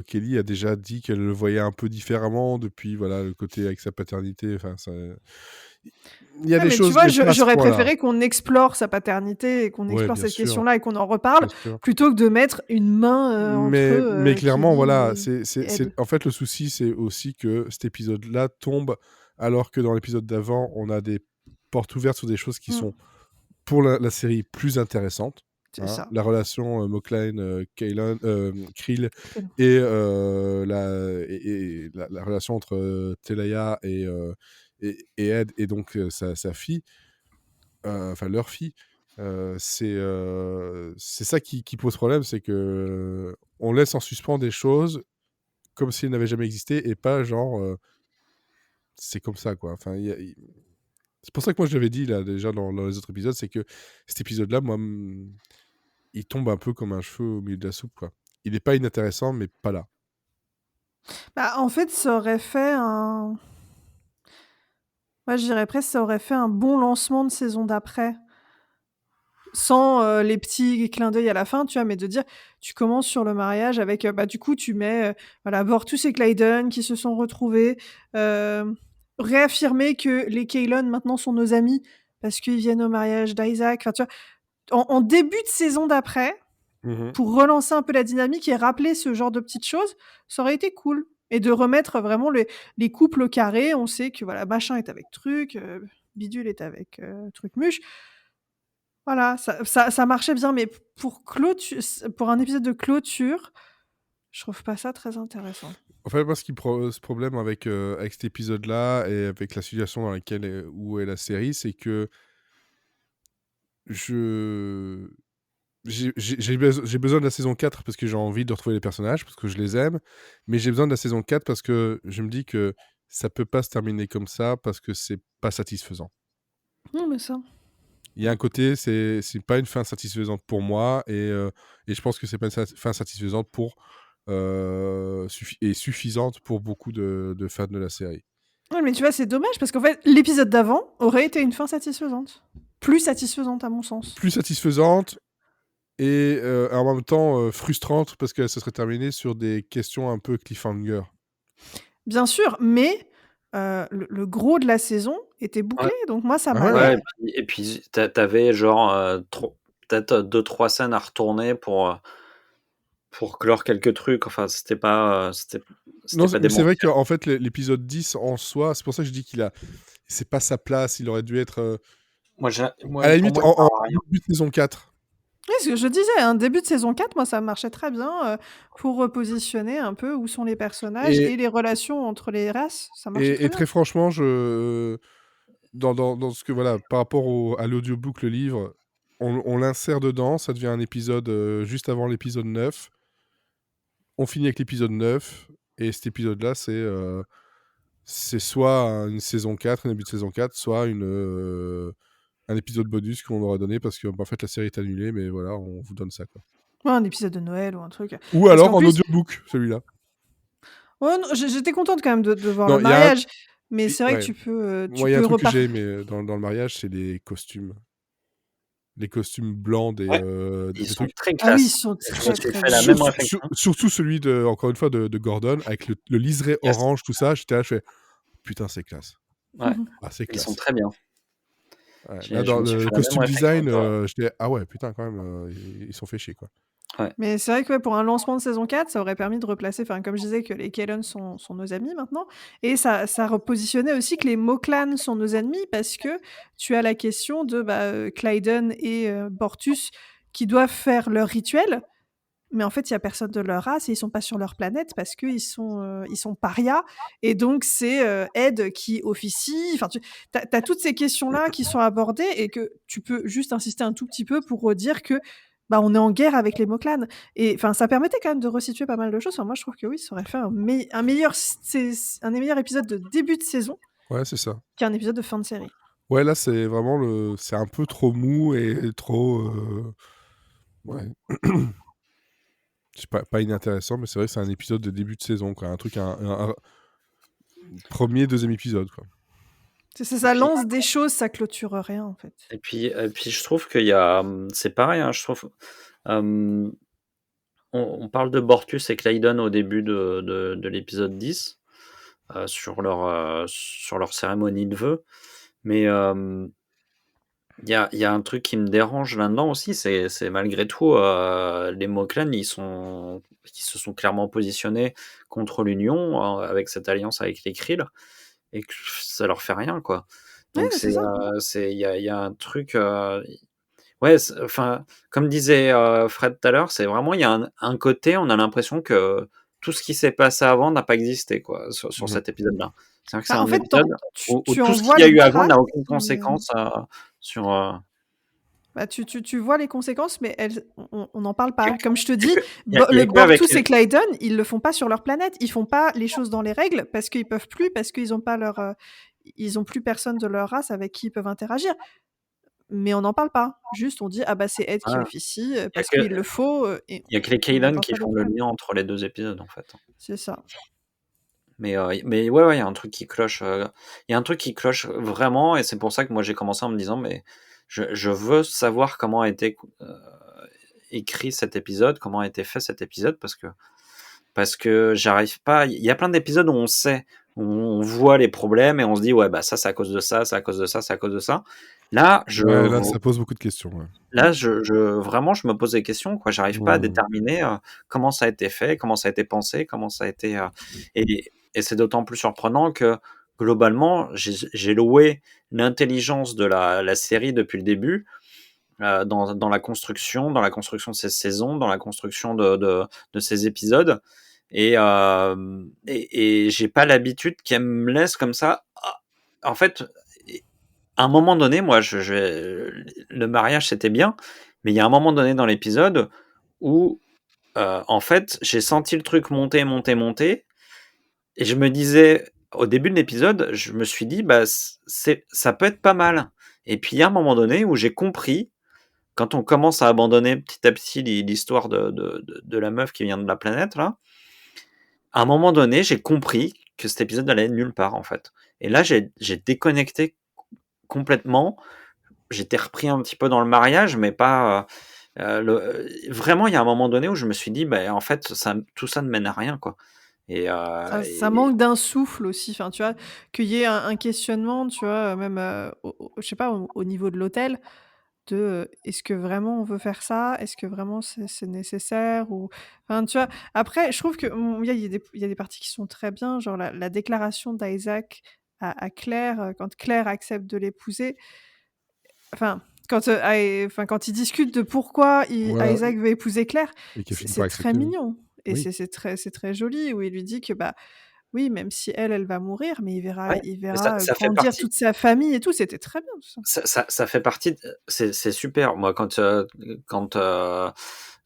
Kelly a déjà dit qu'elle le voyait un peu différemment depuis voilà, le côté avec sa paternité. Enfin, il y a Ouais, des mais tu choses, vois, mais pas à ce j'aurais point-là. préféré qu'on explore sa paternité et qu'on Ouais, explore bien cette sûr, question-là et qu'on en reparle, bien sûr. plutôt que de mettre une main entre Mais clairement, voilà, Kelly et Ed. en fait, le souci, c'est aussi que cet épisode-là tombe alors que dans l'épisode d'avant, on a des portes ouvertes sur des choses qui sont, pour la série, plus intéressantes. C'est Hein. ça. La relation Mokline, Krill Ok. et, la relation entre Telaya et Ed et donc sa fille, enfin leur fille. C'est ça qui pose problème, c'est que on laisse en suspens des choses comme s'ils n'avaient jamais existé et pas genre c'est comme ça quoi. Enfin, c'est pour ça que moi je l'avais dit là déjà dans les autres épisodes, c'est que cet épisode-là, moi, il tombe un peu comme un cheveu au milieu de la soupe quoi. Il n'est pas inintéressant, mais pas là. Bah, en fait, ça aurait fait un moi, je dirais presque, ça aurait fait un bon lancement de saison d'après. Sans les petits clins d'œil à la fin, tu vois? Mais de dire, tu commences sur le mariage avec, bah, du coup, tu mets, voilà, Bortus et Clayton qui se sont retrouvés, réaffirmer que les Kaylon maintenant sont nos amis parce qu'ils viennent au mariage d'Isaac. Enfin, tu vois? En début de saison d'après, Mmh. pour relancer un peu la dynamique et rappeler ce genre de petites choses, ça aurait été cool. Et de remettre vraiment les couples au carré. On sait que, voilà, machin est avec truc, bidule est avec truc-muche. Voilà, ça marchait bien, mais pour un épisode de clôture, je trouve pas ça très intéressant. En fait, moi, ce qui pose problème avec cet épisode-là et avec la situation dans laquelle où est la série, c'est que je j'ai besoin de la saison 4 parce que j'ai envie de retrouver les personnages, parce que je les aime, mais j'ai besoin de la saison 4 parce que je me dis que ça peut pas se terminer comme ça parce que c'est pas satisfaisant. Non, mais ça. Il y a un côté, c'est pas une fin satisfaisante pour moi et je pense que c'est pas une fin satisfaisante pour suffisante pour beaucoup de fans de la série. Ouais, mais tu vois, c'est dommage parce qu'en fait, l'épisode d'avant aurait été une fin satisfaisante. Plus satisfaisante à mon sens. Plus satisfaisante, et en même temps frustrante parce que ça serait terminé sur des questions un peu cliffhanger. Bien sûr, mais le gros de la saison était bouclé, Ouais. donc moi ça Ah m'allait. ouais. Ouais, et puis t'avais genre peut-être 2-3 scènes à retourner pour clore quelques trucs. Enfin, c'était pas Non, mais c'est vrai démentiel. qu'en fait, l'épisode 10 en soi, c'est pour ça que je dis c'est pas sa place, il aurait dû être à la Pour limite moi, ça sert en à rien. début de saison 4. Oui, ce que je disais, un début de saison 4, moi ça marchait très bien pour repositionner un peu où sont les personnages Et, et les relations entre les races, ça marchait très et bien. très franchement, dans ce que, voilà, par rapport à l'audiobook, le livre, on l'insère dedans, ça devient un épisode juste avant l'épisode 9. On finit avec l'épisode 9, et cet épisode-là, c'est soit une saison 4, un début de saison 4, soit un épisode bonus qu'on aura donné parce que, en fait, la série est annulée, mais voilà, on vous donne ça, quoi. Ouais, un épisode de Noël ou un truc. Ou Parce alors qu'en en plus, audiobook, celui-là. ouais, non, j'étais contente quand même de voir le Non, il y a un... mariage, mais c'est vrai que Ouais. tu Moi, il y a un peux truc que j'ai repartir. aimé dans le mariage, c'est les costumes. Les costumes blancs Ouais, des ils sont trucs. très Ah oui, ils classe. sont Je me très suis très fait la bien. même réflexion. Surtout celui, encore une fois, de Gordon, avec le liseré Yes. orange, tout ça. J'étais là, je fais, putain, c'est classe. Ouais, Ah, c'est ils sont classe. très bien. Ouais, Je là, dans me suis le fait la même costume réflexion que design, toi. j'étais, ah ouais, putain, quand même, ils sont fait chier, quoi. Ouais. Mais c'est vrai que ouais, pour un lancement de saison 4, ça aurait permis de replacer, enfin comme je disais, que les Kellen sont nos amis maintenant. Et ça repositionnait aussi que les Moclan sont nos ennemis parce que tu as la question de Clyden et Bortus qui doivent faire leur rituel. Mais en fait, il y a personne de leur race et ils sont pas sur leur planète parce qu'ils sont parias. Et donc, c'est Ed qui officie. Enfin, tu as toutes ces questions-là qui sont abordées et que tu peux juste insister un tout petit peu pour dire que on est en guerre avec les Moclan. Et enfin, ça permettait quand même de resituer pas mal de choses. Enfin, moi, je trouve que oui, ça aurait fait un meilleur épisode de début de saison Ouais, c'est ça. qu'un épisode de fin de série. Ouais, là, c'est vraiment c'est un peu trop mou et trop... Ouais. C'est pas inintéressant, mais c'est vrai que c'est un épisode de début de saison, quoi. Un truc, un premier, deuxième épisode, quoi. Ça lance des choses, ça clôture rien, en fait. Et puis je trouve qu'il y a... C'est pareil, hein, je trouve... on parle de Bortus et Clyden au début de l'épisode 10, sur leur cérémonie de vœux. Mais il y a un truc qui me dérange là-dedans aussi, c'est malgré tout, les Moclan, ils se sont clairement positionnés contre l'Union, avec cette alliance avec les Krill, et que ça leur fait rien, quoi. Ouais, Donc c'est ça. il y a un truc... Ouais, enfin, comme disait Fred tout à l'heure, c'est vraiment, il y a un côté, on a l'impression que tout ce qui s'est passé avant n'a pas existé, quoi, sur cet épisode-là. C'est vrai que c'est En un fait, épisode où tu tout en ce vois qu'il y a les eu avant n'a traces, aucune conséquence sur... tu vois les conséquences, mais on n'en parle pas. Comme je te dis, Il y a que avec Bortus et Clyden, ils le font pas sur leur planète. Ils font pas les choses dans les règles parce qu'ils peuvent plus, parce qu'ils ont pas ils ont plus personne de leur race avec qui ils peuvent interagir. Mais on n'en parle pas. Juste, on dit c'est Ed qui officie parce qu'il le faut. Et il y a que les on Kaylan n'entend qui pas font d'autres le règles. lien entre les deux épisodes, en fait. C'est ça. Mais ouais, il y a un truc qui cloche. Il y a un truc qui cloche vraiment, et c'est pour ça que moi j'ai commencé en me disant, mais je veux savoir comment a été écrit cet épisode, comment a été fait cet épisode, parce que j'arrive pas. Il y a plein d'épisodes où on sait, où on voit les problèmes et on se dit ouais, bah ça c'est à cause de ça, c'est à cause de ça, c'est à cause de ça. Là, Ouais, là, ça pose beaucoup de questions. Ouais. Là, vraiment, je me pose des questions, quoi. J'arrive pas à déterminer comment ça a été fait, comment ça a été pensé, comment ça a été. Et c'est d'autant plus surprenant que globalement, j'ai loué l'intelligence de la série depuis le début, dans la construction de ces saisons, dans la construction de ces épisodes. Et j'ai pas l'habitude qu'elle me laisse comme ça. En fait, à un moment donné, moi, le mariage, c'était bien, mais il y a un moment donné dans l'épisode où, en fait, j'ai senti le truc monter, monter, monter, et je me disais, au début de l'épisode, je me suis dit, bah, ça peut être pas mal. Et puis, il y a un moment donné où j'ai compris, quand on commence à abandonner petit à petit l'histoire de la meuf qui vient de la planète, là, à un moment donné, j'ai compris que cet épisode allait nulle part, en fait. Et là, j'ai déconnecté complètement. J'étais repris un petit peu dans le mariage, mais pas Vraiment, il y a un moment donné où je me suis dit, bah, en fait, tout ça ne mène à rien, quoi. Et, Ça manque d'un souffle aussi, enfin, tu vois? Qu'il y ait un questionnement, tu vois? Même, je sais pas, au niveau de l'hôtel, de, est-ce que vraiment on veut faire ça? Est-ce que vraiment c'est nécessaire? Ou enfin, tu vois? Après, je trouve que, il y a des parties qui sont très bien, genre la déclaration d'Isaac à Claire, quand Claire accepte de l'épouser. Enfin, quand ils discutent de pourquoi Voilà, Isaac veut épouser Claire, et qui a fini par c'est très accepter, oui. mignon et Oui. c'est très joli où il lui dit que, bah, oui, même si elle va mourir, mais il verra ouais, il mais ça, verra, ça fait grandir partie. toute sa famille et tout, c'était très bien tout ça. Ça fait partie c'est super. Moi, quand,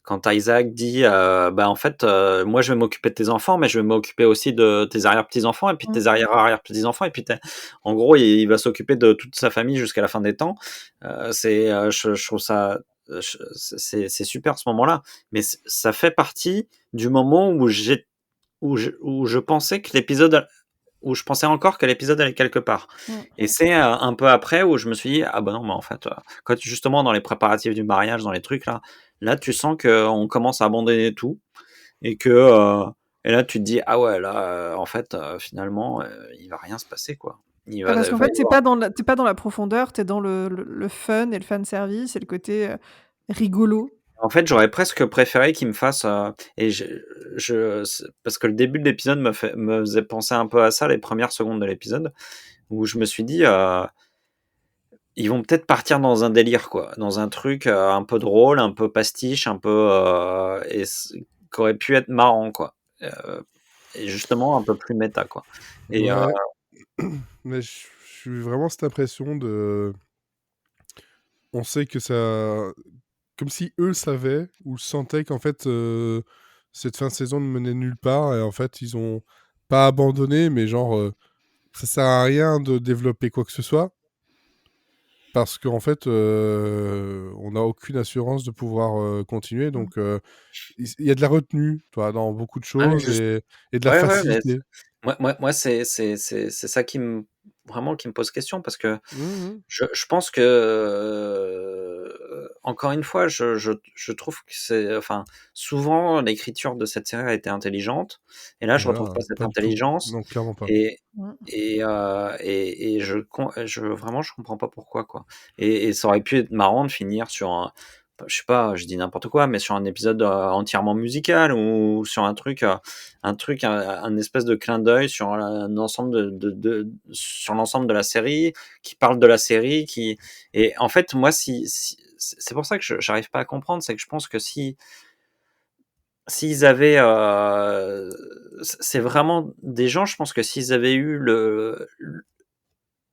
quand Isaac dit, bah, en fait, moi, je vais m'occuper de tes enfants, mais je vais m'occuper aussi de tes arrière-petits-enfants et puis de Mmh. tes arrière-arrière-petits-enfants et puis en gros, il va s'occuper de toute sa famille jusqu'à la fin des temps. Je trouve ça, c'est super ce moment-là, mais ça fait partie du moment où je pensais que l'épisode où je pensais encore que l'épisode allait quelque part. Mmh. Et c'est, un peu après où je me suis dit: «Ah bah non, mais en fait», quand justement dans les préparatifs du mariage, dans les trucs là tu sens qu'on commence à abandonner tout et que, et là tu te dis: «Ah ouais, là, en fait, finalement, il va rien se passer, quoi». Bah, parce qu'en Va fait, y tu avoir es pas dans la profondeur, tu es dans le fun et le fan service et le côté, rigolo. en fait, j'aurais presque préféré qu'il me fasse, et parce que le début de l'épisode me faisait penser un peu à ça, les premières secondes de l'épisode, où je me suis dit, ils vont peut-être partir dans un délire, quoi, dans un truc, un peu drôle, un peu pastiche, un peu, qui aurait pu être marrant, quoi, et justement un peu plus méta, quoi, et Ouais, mais j'ai vraiment cette impression de on sait que ça comme si eux savaient ou sentaient qu'en fait, cette fin de saison ne menait nulle part et en fait, ils ont pas abandonné, mais genre, ça sert à rien de développer quoi que ce soit parce qu'en fait, on n'a aucune assurance de pouvoir, continuer Mmh. donc il y a de la retenue, tu vois, dans beaucoup de ah mais choses juste et de la ouais, ouais, mais facilité. moi, c'est ça qui me pose question parce que Mmh mh. je pense que, encore une fois, je trouve que enfin, souvent l'écriture de cette série a été intelligente et là, je retrouve Voilà, pas cette pas du tout. intelligence Non, clairement pas. et Mmh. vraiment, je comprends pas pourquoi, quoi, et ça aurait pu être marrant de finir sur un je sais pas, je dis n'importe quoi, mais sur un épisode, entièrement musical ou sur un espèce de clin d'œil sur l'ensemble sur l'ensemble de la série, qui parle de la série, et en fait, moi, si c'est pour ça que je j'arrive pas à comprendre, c'est que je pense que s'ils avaient, c'est vraiment des gens, je pense que s'ils avaient eu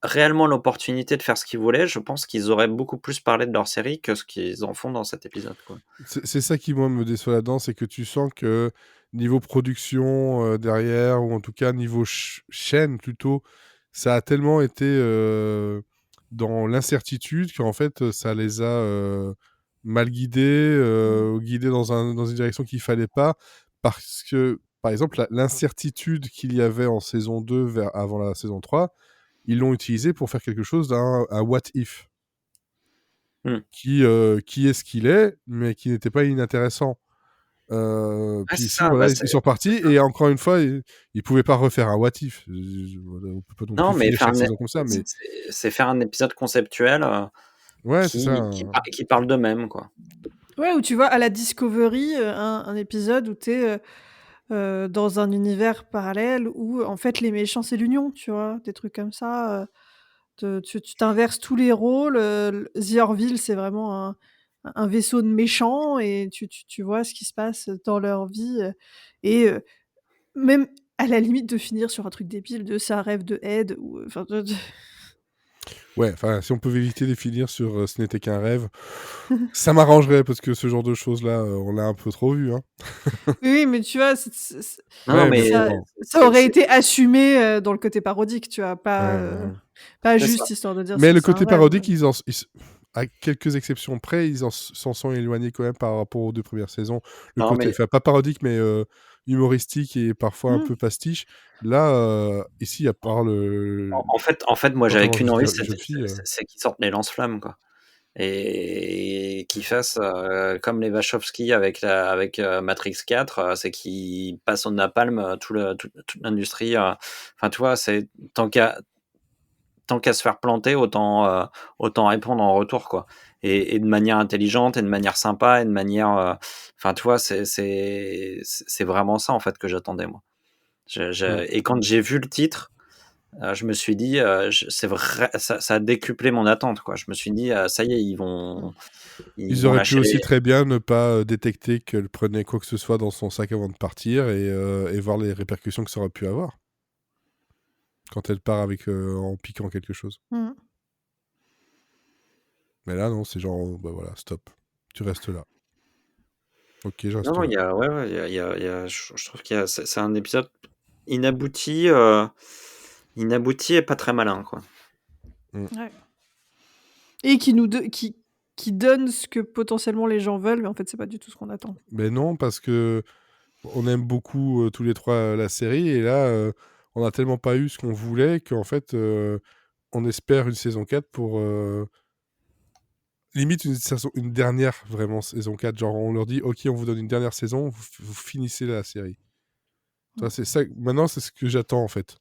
réellement l'opportunité de faire ce qu'ils voulaient, je pense qu'ils auraient beaucoup plus parlé de leur série que ce qu'ils en font dans cet épisode, quoi. C'est ça qui, moi, me déçoit là-dedans, c'est que tu sens que niveau production, derrière ou en tout cas niveau chaîne plutôt, ça a tellement été, dans l'incertitude qu'en fait, ça les a, mal guidés, Mmh. ou guidés dans une direction qu'il fallait pas. Parce que, par exemple, l'incertitude qu'il y avait en saison 2 avant la saison 3, ils l'ont utilisé pour faire quelque chose un what if. Mmh. Qui est ce qu'il est, mais qui n'était pas inintéressant. Ouais, Puis c'est ici, ça, bah, voilà, ils sont c'est repartis ça. et encore une fois, ils pouvaient pas refaire un what if. Voilà, on peut pas non plus Non, mais finir faire chaque saison comme ça, mais c'est faire un épisode conceptuel, ouais, c'est ça, qui parle d'eux-mêmes, quoi. Ouais, ou tu vois, à la Discovery, un épisode où tu es, dans un univers parallèle où, en fait, les méchants, c'est l'Union, tu vois? Des trucs comme ça, tu t'inverses tous les rôles, The Orville, c'est vraiment un vaisseau de méchants et tu vois ce qui se passe dans leur vie, et même à la limite de finir sur un truc débile de «C'est un rêve de Ed» ou enfin de ouais, enfin, si on pouvait éviter de finir sur, «Ce n'était qu'un rêve», ça m'arrangerait parce que ce genre de choses-là, on l'a un peu trop vu, hein. oui, oui, mais tu vois, Non, non, Ouais, mais mais ça bon, ça aurait été assumé, dans le côté parodique, tu vois? ouais, ouais. Pas c'est ça. juste histoire de dire Mais le c'est un côté rêve. parodique, à quelques exceptions près, ils s'en sont éloignés quand même par rapport aux 2 premières saisons. Le Non, côté mais enfin pas parodique, mais humoristique et parfois un Mmh. peu pastiche. Là, ici, à part le en fait, moi, j'avais notamment qu'une envie, jeune fille, c'est qu'ils sortent les lance-flammes, quoi, et qu'ils fassent comme les Wachowski avec Matrix 4, c'est qu'ils passent au napalm toute l'industrie. Enfin, tu vois, c'est tant qu'à se faire planter, autant répondre en retour, quoi. Et de manière intelligente, et de manière sympa, et de manière. Enfin, tu vois, c'est vraiment ça, en fait, que j'attendais, moi. Et quand j'ai vu le titre, je me suis dit, c'est vrai, ça a décuplé mon attente, quoi. Je me suis dit, ça y est, ils vont Ils auraient pu lâcher aussi très bien ne pas détecter qu'elle prenait quoi que ce soit dans son sac avant de partir et voir les répercussions que ça aurait pu avoir quand elle part en piquant quelque chose. Mm. Mais là, non, c'est genre, bah voilà, stop. Tu restes là. Ok, je reste Non, là. il y a, ouais, ouais, je trouve c'est un épisode inabouti, inabouti et pas très malin, quoi. Ouais. Et qui donne ce que potentiellement les gens veulent, mais en fait, c'est pas du tout ce qu'on attend. Mais non, parce que on aime beaucoup tous les trois la série, et là, on n'a tellement pas eu ce qu'on voulait qu'en fait, on espère une saison 4 pour limite une dernière vraiment saison 4. Genre, on leur dit, ok, on vous donne une dernière saison, vous finissez la série. Ça, c'est ça. Maintenant, c'est ce que j'attends en fait.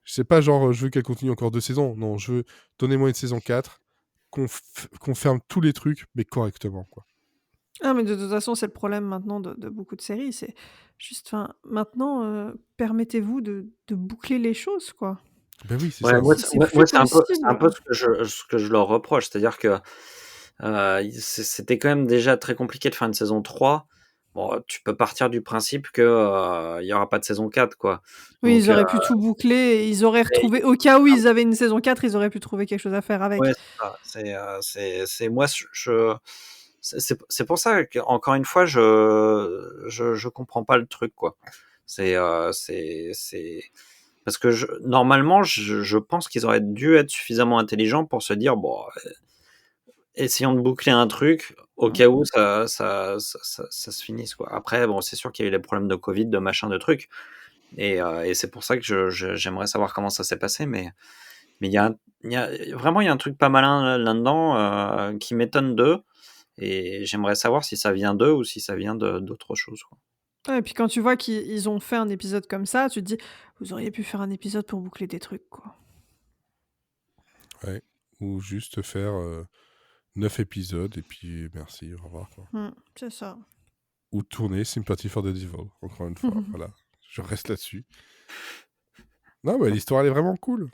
Je sais pas, genre, je veux qu'elle continue encore 2 saisons. Non, je veux, donnez-moi une saison 4, qu'on ferme tous les trucs, mais correctement, quoi. Ah, mais de toute façon, c'est le problème maintenant de beaucoup de séries. C'est juste, enfin, maintenant, permettez-vous de boucler les choses, quoi. Ben oui, c'est Ouais, ça. moi, C'est moi, plus c'est un possible. peu ce que je leur reproche. C'est-à-dire que c'était quand même déjà très compliqué de faire une saison 3. Bon, tu peux partir du principe que il y aura pas de saison 4, quoi. Oui, Donc, ils auraient pu tout boucler et ils auraient et retrouvé au cas où ils avaient une saison 4, ils auraient pu trouver quelque chose à faire avec. ouais, c'est ça. C'est moi, c'est pour ça que, encore une fois, je comprends pas le truc, quoi. C'est parce que normalement, je pense qu'ils auraient dû être suffisamment intelligents pour se dire, bon, essayons de boucler un truc au cas où ça se finisse, quoi. Après, bon, c'est sûr qu'il y a eu les problèmes de Covid, de machin, de trucs, et c'est pour ça que j'aimerais savoir comment ça s'est passé, mais vraiment, il y a un truc pas malin là-dedans qui m'étonne d'eux, et j'aimerais savoir si ça vient d'eux ou si ça vient d'autre chose, quoi. Ouais, et puis quand tu vois qu'ils ont fait un épisode comme ça, tu te dis: «Vous auriez pu faire un épisode pour boucler des trucs, quoi». Ouais. Ou juste faire 9 épisodes et puis merci, au revoir, quoi. C'est ça. Ou tourner Sympathy for the Devil, encore une fois. Voilà, je reste là-dessus. Non, mais l'histoire, elle est vraiment cool.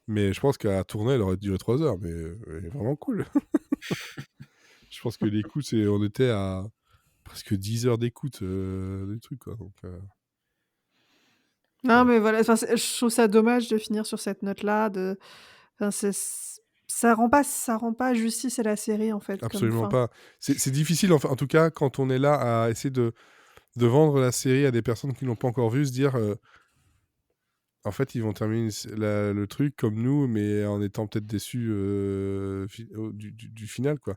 Mais je pense qu'à tourner, elle aurait duré 3 heures, mais elle est vraiment cool. Je pense que l'écoute, on était à presque 10 heures d'écoute des trucs, quoi. Donc, Non, ouais. mais voilà, enfin, je trouve ça dommage de finir sur cette note-là, enfin, ça rend pas justice à la série, en fait, comme Absolument fin. pas. C'est difficile, enfin, en tout cas, quand on est là à essayer de vendre la série à des personnes qui l'ont pas encore vue, se dire, en fait, ils vont terminer le truc comme nous, mais en étant peut-être déçus du final, quoi.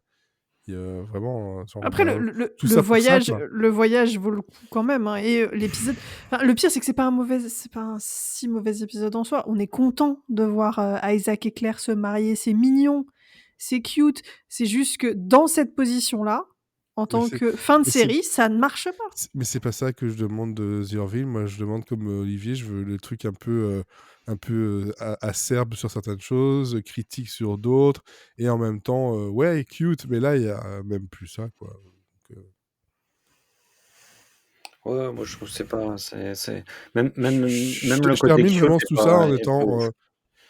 Il y a vraiment, genre, Après bah, tout ça pour ça, quoi. le voyage vaut le coup quand même, hein, et l'épisode enfin, le pire, c'est que c'est pas un si mauvais épisode en soi. On est content de voir, Isaac et Claire se marier, c'est mignon, c'est cute. C'est juste que dans cette position-là, en Mais tant que fin de mais c'est série, ça ne marche pas. mais c'est pas ça que je demande de The Orville. Moi, je demande comme Olivier, je veux le truc un peu acerbe sur certaines choses, critique sur d'autres, et en même temps, ouais, cute, mais là, il y a même plus ça, quoi. Donc, Ouais, moi je trouve que c'est pas, même le je côté termine cute vraiment est tout ça pas, en est pas étant. ouf.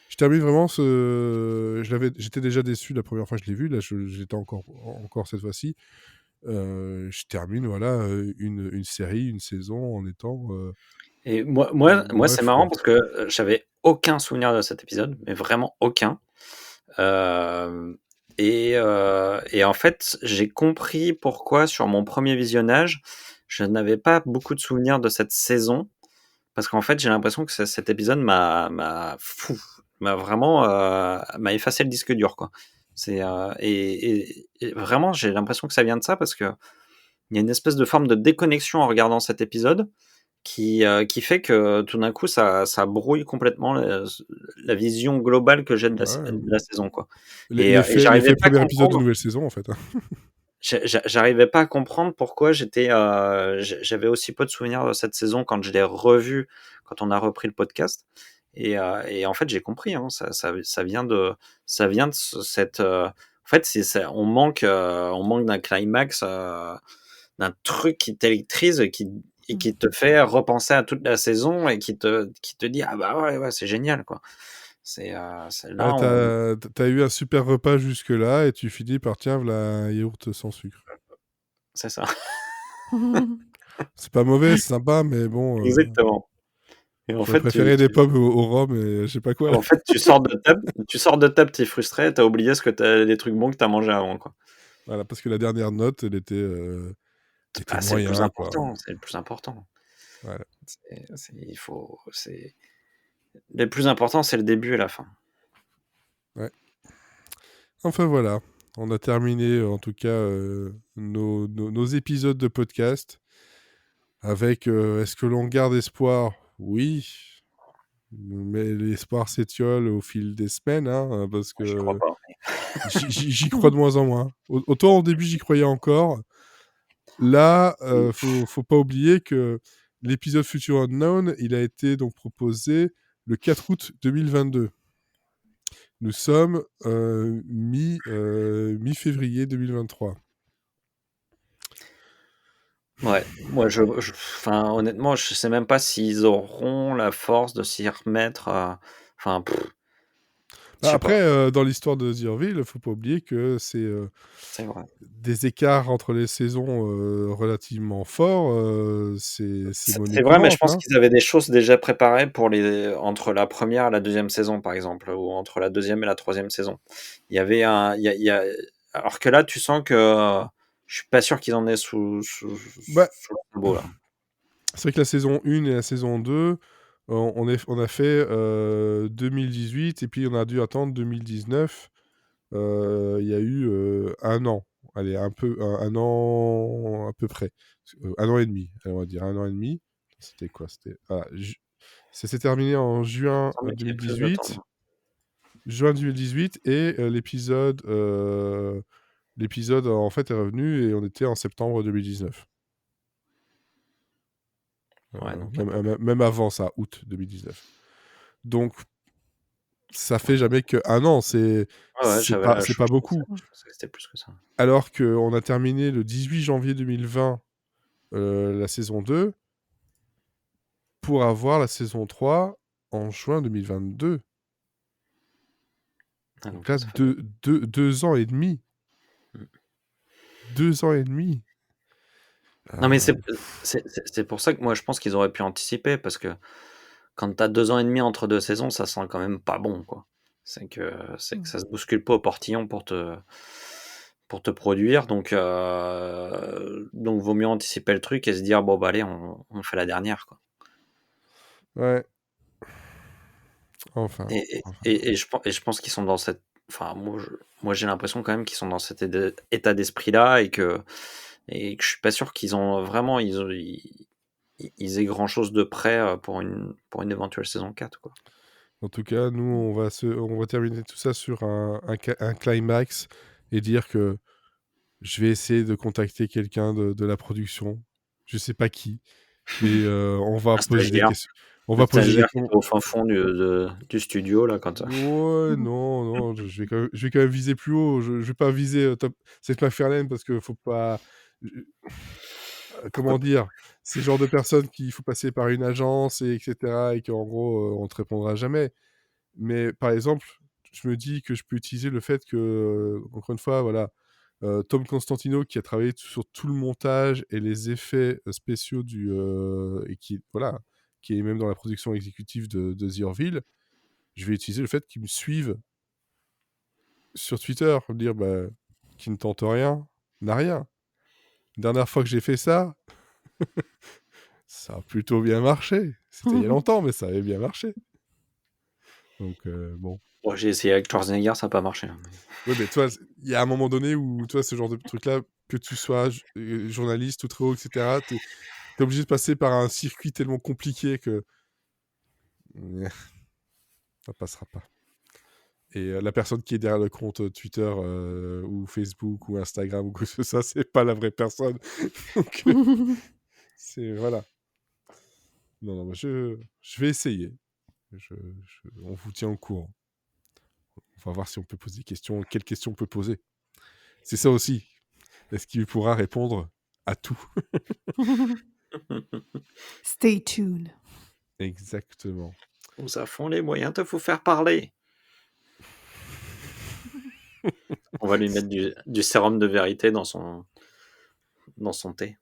Je termine vraiment j'étais déjà déçu la première fois que je l'ai vu. Là, j'étais encore cette fois-ci. Je termine, voilà, une série, une saison en étant. Et moi c'est Bref, marrant quoi. parce que j'avais aucun souvenir de cet épisode, mais vraiment aucun. Et en fait, j'ai compris pourquoi sur mon premier visionnage, je n'avais pas beaucoup de souvenirs de cette saison, parce qu'en fait, j'ai l'impression que cet épisode m'a vraiment m'a effacé le disque dur, quoi. Et vraiment, j'ai l'impression que ça vient de ça parce que il y a une espèce de forme de déconnexion en regardant cet épisode qui fait que tout d'un coup, ça brouille complètement la vision globale que j'ai de Ouais. la saison, quoi. Et L'effet j'arrivais pas à premier épisode de comprendre. nouvelle saison, en fait. J'arrivais pas à comprendre pourquoi j'avais aussi peu de souvenirs de cette saison quand je l'ai revue, quand on a repris le podcast. Et en fait, j'ai compris, hein, ça vient de cette. En fait, on manque d'un climax, d'un truc qui t'électrise et qui te fait repenser à toute la saison et qui te dit ah bah ouais, c'est génial, quoi. C'est là Ouais, on. t'as eu un super repas jusque-là et tu finis par tiens, voilà un yaourt sans sucre. C'est ça. C'est pas mauvais, c'est sympa, mais bon, Exactement. Et en j'aurais fait, préféré des pommes au rhum et je sais pas quoi là. tu sors de table, t'es frustré, t'as oublié les trucs bons que t'as mangé avant, quoi. Voilà, parce que la dernière note, elle était C'est le plus moyen, quoi. important, c'est le plus important. Voilà. Le plus important, c'est le début et la fin. Ouais. Enfin voilà, on a terminé en tout cas nos épisodes de podcast avec est-ce que l'on garde espoir? Oui, mais l'espoir s'étiole au fil des semaines, hein, parce J'y crois que pas. j'y crois de moins en moins. Autant au début j'y croyais encore. Là, faut pas oublier que l'épisode Future Unknown, il a été donc proposé le 4 août 2022. Nous sommes mi-février 2023. Ouais, moi, enfin, honnêtement, je sais même pas s'ils auront la force de s'y remettre. Enfin, je sais pas. Après, dans l'histoire de The Orville, faut pas oublier que c'est C'est vrai. des écarts entre les saisons relativement forts. C'est monnaie C'est vrai, mais je courante. pense Hein. qu'ils avaient des choses déjà préparées entre la première et la deuxième saison, par exemple, ou entre la deuxième et la troisième saison. Il y avait alors que là, tu sens que je suis pas sûr qu'ils en aient sous Bah, le sabot, là. c'est vrai que la saison 1 et la saison 2, on a fait 2018 et puis on a dû attendre 2019. Il y a eu un an. Allez, un an à peu près. Un an et demi, allez, on va dire un an et demi. C'était quoi? Ça s'est terminé en juin Ça semble qu'il y ait plus de temps. 2018. Juin 2018 et l'épisode en fait est revenu et on était en septembre 2019. Ouais, donc, Même avant ça, août 2019. Donc ça fait jamais que un an, c'est pas beaucoup. je pensais que c'était plus que ça. Alors qu'on a terminé le 18 janvier 2020 la saison 2 pour avoir la saison 3 en juin 2022. Donc là, 2 ans et demi. 2 ans et demi. Non, mais c'est pour ça que moi, je pense qu'ils auraient pu anticiper, parce que quand t'as 2 ans et demi entre deux saisons, ça sent quand même pas bon, quoi. C'est que ça se bouscule pas au portillon pour te produire, donc vaut mieux anticiper le truc et se dire bon bah allez, on fait la dernière, quoi. Ouais. Enfin. Et je pense qu'ils sont dans cette, enfin moi j'ai l'impression quand même qu'ils sont dans cet état d'esprit là, et que je suis pas sûr qu'ils ont vraiment ils aient grand chose de prêt pour une éventuelle saison 4, quoi. En tout cas, nous, on va terminer tout ça sur un climax et dire que je vais essayer de contacter quelqu'un de la production. Je sais pas qui. Et on va poser des questions. On va poser des Qui était au fin fond du studio, là, quand. Ouais, non, je vais quand même viser plus haut. Je vais pas viser Seth MacFarlane parce que faut pas. Comment dire? C'est le genre de personnes qu'il faut passer par une agence et etc. et qu'en gros, on te répondra jamais. Mais par exemple, je me dis que je peux utiliser le fait que, encore une fois, voilà, Tom Constantino qui a travaillé sur tout le montage et les effets spéciaux et qui est même dans la production exécutive de The Orville, je vais utiliser le fait qu'ils me suivent sur Twitter, dire qui ne tente rien n'a rien. Dernière fois que j'ai fait ça, ça a plutôt bien marché. C'était il y a longtemps, mais ça avait bien marché. Donc bon. Bon, j'ai essayé avec Schwarzenegger, ça n'a pas marché. Oui, mais toi, il y a un moment donné où, toi, ce genre de truc-là, que tu sois journaliste ou trop, etc., T'es obligé de passer par un circuit tellement compliqué que ça passera pas. Et la personne qui est derrière le compte Twitter ou Facebook ou Instagram ou quoi que ce soit, c'est pas la vraie personne. Donc, c'est voilà. Non, mais je vais essayer. On vous tient au courant. On va voir si on peut poser des questions. Quelles questions on peut poser? C'est ça aussi. Est-ce qu'il pourra répondre à tout? Stay tuned. Exactement. Nous avons les moyens de vous faire parler. On va lui mettre du sérum de vérité dans son thé.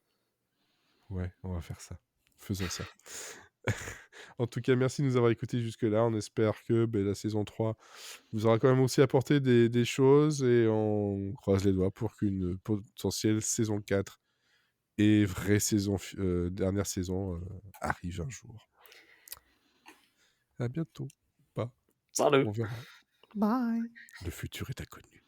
Ouais, on va faire ça. Faisons ça. En tout cas, merci de nous avoir écoutés jusque-là. On espère que la saison 3 vous aura quand même aussi apporté des choses et on croise les doigts pour qu'une potentielle saison 4 et vraie saison, dernière saison arrive un jour. À bientôt. Pas. Salut. On verra. Bye. Le futur est inconnu.